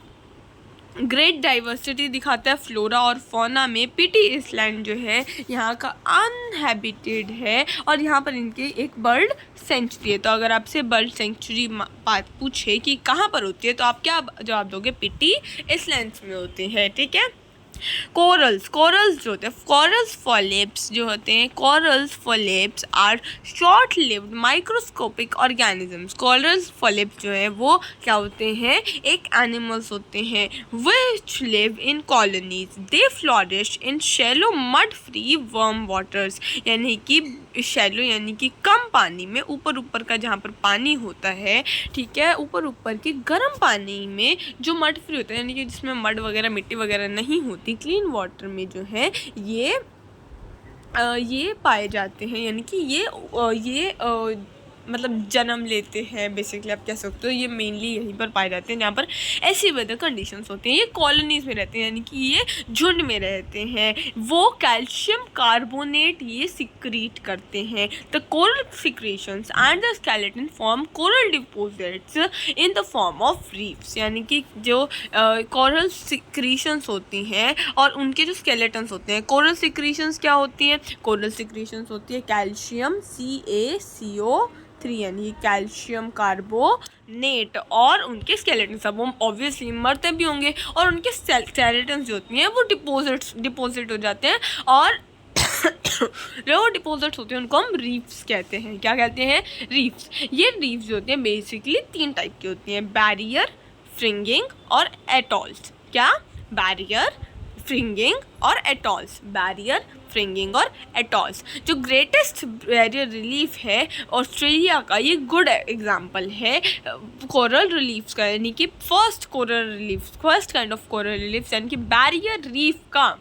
ग्रेट डाइवर्सिटी दिखाता है फ्लोरा और फौना में। पीटी आइसलैंड जो है यहाँ का अनहैबिटेड है, और यहाँ पर इनकी एक बर्ड सेंचुरी है। तो अगर आपसे बर्ड सेंचुरी बात पूछे कि कहाँ पर होती है, तो आप क्या जवाब दोगे, पीटी आइसलैंड्स में होती है। ठीक है, कोरल्स जो होते हैं, corals polyps are short lived microscopic organisms. Corals polyps जो है वो क्या होते हैं, एक एनिमल्स होते हैं which live in colonies, they flourish in shallow mud free worm waters, यानी कि शैलो यानी कि कम पानी में, ऊपर का जहाँ पर पानी होता है, ठीक है, ऊपर के गर्म पानी में जो मड फ्री होता है, यानी कि जिसमें मड वगैरह मिट्टी वगैरह नहीं होती, क्लीन वाटर में जो है ये पाए जाते हैं, यानी कि ये मतलब जन्म लेते हैं। बेसिकली आप कह सकते हो ये मेनली यहीं पर पाए जाते हैं जहाँ पर ऐसी वेदर कंडीशंस होती हैं। ये कॉलोनीज़ में रहते हैं, यानी कि ये झुंड में रहते हैं। वो कैल्शियम कार्बोनेट ये सिक्रीट करते हैं। The coral secretions and the skeleton form coral deposits in the form of reefs, यानी कि जो कोरल सिक्रीशंस होती हैं और उनके जो स्केलेटन्स होते हैं। कोरल सिक्रीशंस क्या होती हैं, कोरल सिक्रीशंस होती है कैल्शियम CaCO3, यानी कैल्शियम कार्बोनेट, और उनके स्केलेटन, सब वो ऑब्वियसली मरते भी होंगे, और उनके स्केलेटन जो होती हैं वो डिपोजिट हो जाते हैं, और जो डिपोजिट्स होते हैं उनको हम रीफ्स कहते हैं। क्या कहते हैं, रीफ्स। ये रीफ्स जो होती हैं बेसिकली 3 टाइप की होती हैं, बैरियर, फ्रिंगिंग और एटॉल्स। क्या, बैरियर, फ्रिंगिंग और एटॉल्स, बैरियर, फ्रिंगिंग और एटॉल्स। जो ग्रेटेस्ट बैरियर रिलीफ है ऑस्ट्रेलिया का, ये गुड एग्जांपल है कोरल रिलीफ्स का, यानी कि first kind of coral reliefs, यानी कि बैरियर रीफ का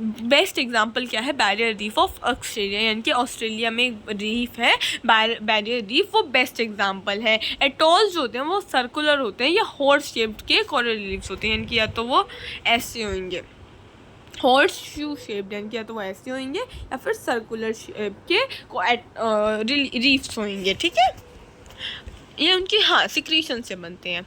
बेस्ट एग्जांपल क्या है, बैरियर रीफ ऑफ ऑस्ट्रेलिया, यानी कि ऑस्ट्रेलिया में रीफ है बैरियर रीफ, वो बेस्ट एग्जांपल है। एटॉल्स जो होते हैं वो सर्कुलर होते हैं या हॉर्स शेप्ड के कोरल रीफ्स होते हैं, यानी कि या तो वो ऐसे होंगे हॉर्स शू शेप्ड, यानी कि या तो वो ऐसे होंगे या फिर सर्कुलर शेप के रीफ्स होंगे, ठीक है। ये उनकी हाँ सिक्रीशन से बनते हैं।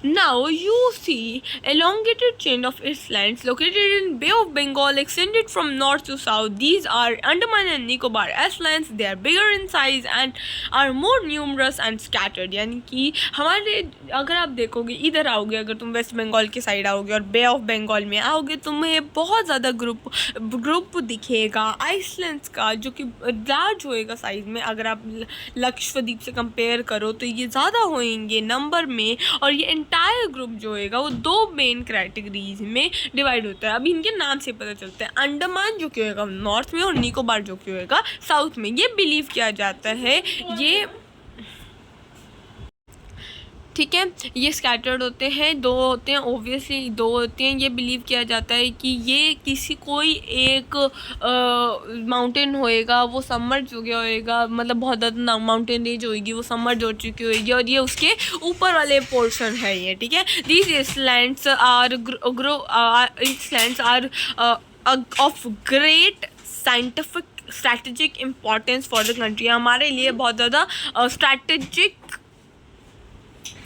Now you see elongated chain of islands located in Bay of Bengal extended from north to south. These are Andaman and Nicobar islands. They are bigger in size and are more numerous and scattered. यानी कि हमारे अगर आप देखोगे इधर आओगे, अगर तुम वेस्ट बंगाल के साइड आओगे और बे ऑफ बंगाल में आओगे, तुम्हें बहुत ज़्यादा ग्रुप दिखेगा आइसलैंड्स का, जो कि लार्ज होएगा साइज में। अगर आप लक्षद्वीप से कंपेयर करो तो ये ज़्यादा होंगे नंबर में, और ये एंटायर ग्रुप जो होएगा वो 2 मेन कैटेगरीज में डिवाइड होता है। अभी इनके नाम से पता चलता है, अंडमान जो कि होएगा नॉर्थ में और निकोबार जो कि होएगा साउथ में। ये बिलीव किया जाता है ये, ठीक है, ये स्कैटर्ड होते हैं, 2 होते हैं, ओब्वियसली 2 होते हैं। ये बिलीव किया जाता है कि ये किसी कोई एक माउंटेन होएगा वो सबमर्ज हो गया होएगा, मतलब बहुत ज़्यादा माउंटेन रेंज होएगी वो सबमर्ज हो चुकी होएगी, और ये उसके ऊपर वाले पोर्शन है ये, ठीक है। These islands are of great scientific strategic importance for the country, हमारे लिए बहुत ज़्यादा स्ट्रैटेजिक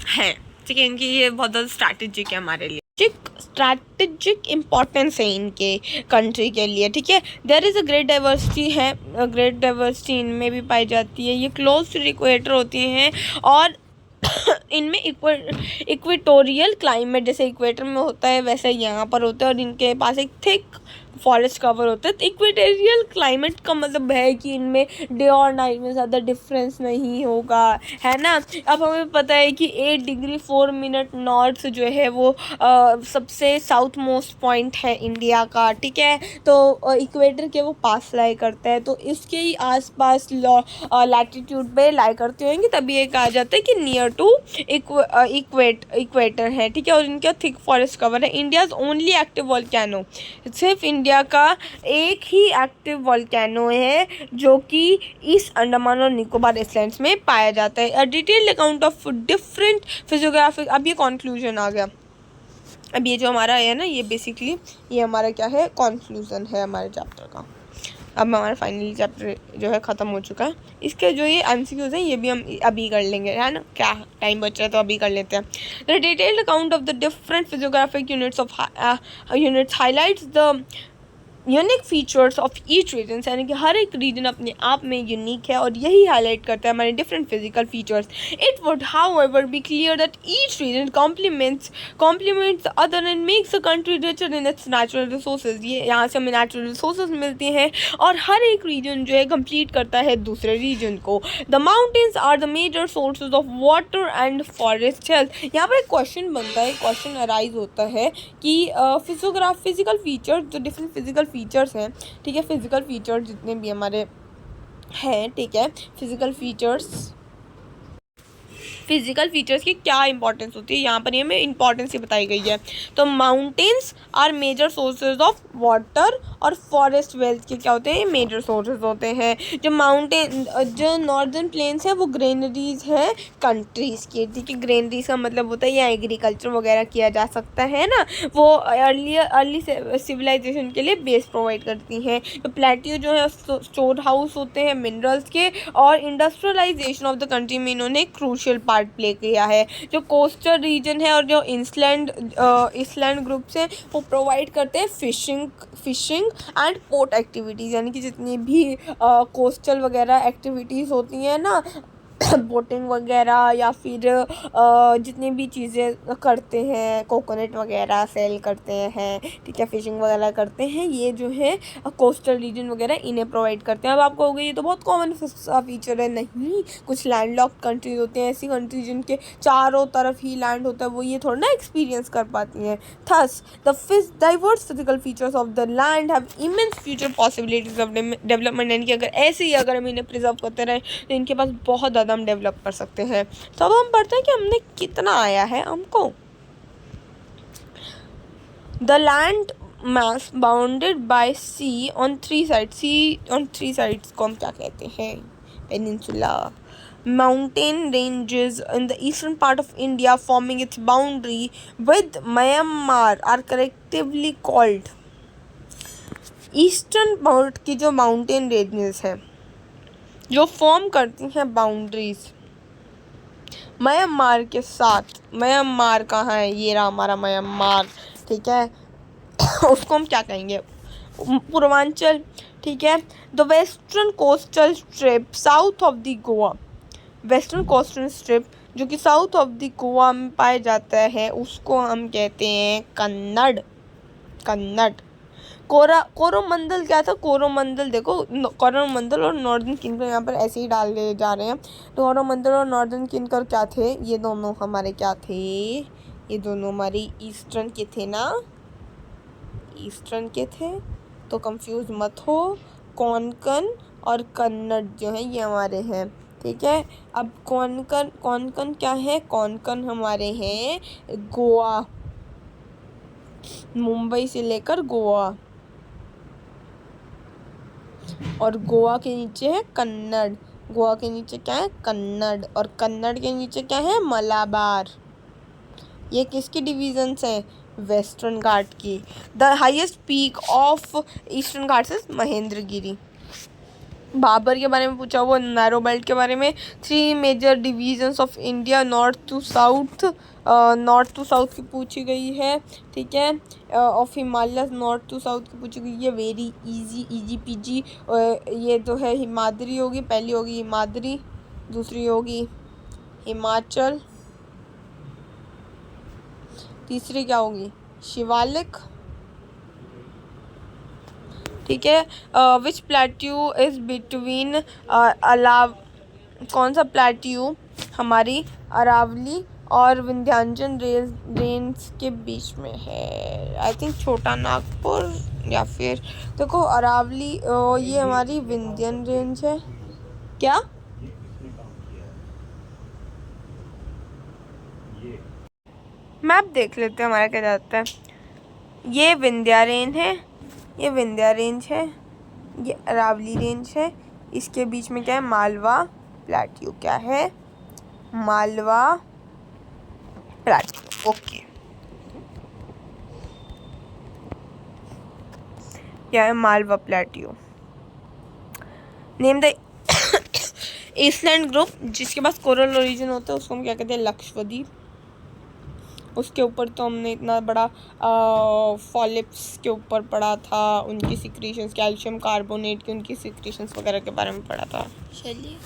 है, ठीक है। इनकी ये बहुत ज़्यादा स्ट्रैटेजिक है हमारे लिए, स्ट्रैटेजिक इम्पोर्टेंस है इनके कंट्री के लिए, ठीक है। There is a great diversity है, ग्रेट डाइवर्सिटी इनमें भी पाई जाती है। ये क्लोज टू इक्वेटर होती हैं और इनमें इक्वेटोरियल क्लाइमेट जैसे इक्वेटर में होता है वैसे यहाँ पर होता है, और इनके पास एक थिक फॉरेस्ट कवर होता है। तो इक्वेटोरियल क्लाइमेट का मतलब है कि इनमें डे और नाइट में ज़्यादा डिफरेंस नहीं होगा, है ना। अब हमें पता है कि 8 डिग्री 4 मिनट नॉर्थ जो है वो सबसे साउथ मोस्ट पॉइंट है इंडिया का, ठीक है। तो इक्वेटर के वो पास लाई करता है, तो इसके ही आसपास लैटिट्यूड पे लाई करते होंगे, तभी ये कहा जाता है कि नियर टू इक्वेटर है, ठीक है। और इनका थिक फॉरेस्ट कवर है। इंडियाज़ ओनली एक्टिव वॉल्केनो, सिर्फ इंडिया का एक ही एक्टिव वॉल्केनो है जो कि इस अंडमान और निकोबार आइलैंड्स में पाया जाता है। A detailed account of different physiographic, अब ये कंक्लूजन आ गया। अब ये जो हमारा है ना, ये बेसिकली ये हमारा क्या है, कंक्लूजन है हमारे चैप्टर का। अब हमारा फाइनली चैप्टर जो है ख़त्म हो चुका है। इसके जो ये MCQs हैं ये भी हम अभी कर लेंगे, है ना, क्या टाइम बच रहा है तो अभी कर लेते हैं। The detailed account of the different physiographic units highlights the unique features of each reason, यानी कि हर एक रीजन अपने आप में यूनिक है और यही हाईलाइट करता है हमारे different physical features. It would however be clear that each region complements the other and makes the country richer in its natural resources. ये यहाँ से हमें नेचुरल रिसोर्सेज मिलते हैं और हर एक रीजन जो है कंप्लीट करता है दूसरे रीजन को। The mountains are the major sources of water and forest health. यहाँ पर एक क्वेश्चन बनता है, क्वेश्चन अराइज होता है कि फिजिकल फीचर, जो डिफरेंट फिजिकल फीचर्स हैं, ठीक है, फिजिकल फीचर्स जितने भी हमारे हैं, ठीक है, फिजिकल फीचर्स की क्या इंपॉर्टेंस होती है, यहाँ पर ये हमें इंपॉर्टेंस ही बताई गई है। तो mountains are major sources of water और फॉरेस्ट वेल्थ के क्या होते हैं, मेजर सोर्सेज होते हैं। जो नॉर्दर्न प्लेन्स है वो ग्रेनरीज है कंट्रीज़ की, ठीक है। ग्रेनरीज का मतलब होता है यहाँ एग्रीकल्चर वगैरह किया जा सकता है ना, वो अर्ली सिविलाइजेशन के लिए बेस प्रोवाइड करती हैं। तो प्लेट्यू जो है स्टोर हाउस होते हैं मिनरल्स के, और इंडस्ट्रियलाइजेशन ऑफ द कंट्री में इन्होंने क्रूशियल पार्ट प्ले किया है। जो कोस्टल रीजन है और जो इसलैंड ग्रुप्स हैं वो प्रोवाइड करते हैं फिशिंग एंड पोर्ट एक्टिविटीज़, यानी कि जितनी भी कोस्टल वगैरह एक्टिविटीज़ होती हैं ना, बोटिंग वगैरह या फिर जितनी भी चीज़ें करते हैं, कोकोनट वगैरह सेल करते हैं, ठीक है, फिशिंग वगैरह करते हैं, ये जो है कोस्टल रीजन वगैरह इन्हें प्रोवाइड करते हैं। अब आपको हो गया ये तो बहुत कॉमन फीचर है, नहीं, कुछ लैंडलॉक्ड कंट्रीज होते हैं, ऐसी कंट्रीज जिनके चारों तरफ ही लैंड होता है, वो ये थोड़ा ना एक्सपीरियंस कर पाती हैं। Thus the diverse physical features of the land have immense future possibilities of development, यानी कि अगर हम इन्हें प्रिजर्व करते रहें तो इनके पास बहुत ज़्यादा हम डेवलप कर सकते हैं। तो अब हम पढ़ते हैं कि हमने कितना आया है हमको। The land mass bounded by sea on 3 sides. Sea on 3 sides को हम क्या कहते हैं? Peninsula. Mountain ranges in the eastern part of India forming its boundary with Myanmar are collectively called. Eastern part की जो माउंटेन रेंजेस हैं जो form करती हैं बाउंड्रीज म्यांमार के साथ. म्यांमार कहाँ है? ये रहा हमारा म्यांमार. ठीक है. उसको हम क्या कहेंगे? पूर्वांचल. ठीक है. The western coastal strip south of the Goa. Western coastal strip जो कि साउथ ऑफ द गोवा में पाया जाता है उसको हम कहते हैं कन्नड़. कन्नड़. कोरोमंडल क्या था? कोरोमंडल देखो, कोरोमंडल और नॉर्दर्न किंगडम यहाँ पर ऐसे ही डाल ले जा रहे हैं. तो कोरोमंडल और नॉर्दर्न किंगडम क्या थे? ये दोनों हमारे क्या थे? ये दोनों हमारी ईस्टर्न के थे ना. ईस्टर्न के थे तो कंफ्यूज मत हो. कोंकण और कन्नड़ जो है ये हमारे हैं. ठीक है. अब कोंकण क्या है? कोंकण हमारे हैं गोवा. मुंबई से लेकर गोवा. और गोवा के नीचे है कन्नड़. गोवा के नीचे क्या है? कन्नड़. और कन्नड़ के नीचे क्या है? मलाबार. ये किसकी डिविजन्स हैं? वेस्टर्न घाट की. The highest peak of Eastern Ghats is Mahendragiri. Babur के बारे में पूछा हुआ. नैरो बेल्ट के बारे में 3 major divisions of India north to south की पूछी गई है. ठीक है. Of Himalaya north to south की पूछी गई है. Very easy peasy. ये तो है हिमाद्री होगी. पहली होगी हिमाद्री. दूसरी होगी हिमाचल. तीसरी क्या होगी? शिवालिक. ठीक है. विच प्लेट्यू इज बिटवीन कौन सा प्लेट्यू हमारी अरावली और विंध्याचल रेंज के बीच में है? आई थिंक छोटा नागपुर या फिर देखो अरावली ये हमारी विंध्यन रेंज है क्या? मैप देख लेते हैं हमारा क्या जाता है. ये विंध्या रेंज है. ये विंध्या रेंज है. ये अरावली रेंज है. इसके बीच में क्या है? मालवा प्लेट्यू. क्या है? मालवा प्लेट्यू. ओके. क्या है? Malwa plateau. Name the island group जिसके पास कोरल ओरिजिन होता है उसको हम क्या कहते हैं? लक्षद्वीप. उसके ऊपर तो हमने इतना बड़ा फॉलिप्स के ऊपर पढ़ा था. उनकी सिक्रीशंस, कैल्शियम कार्बोनेट की उनकी सिक्रीशंस वगैरह के बारे में पढ़ा था. चलिए.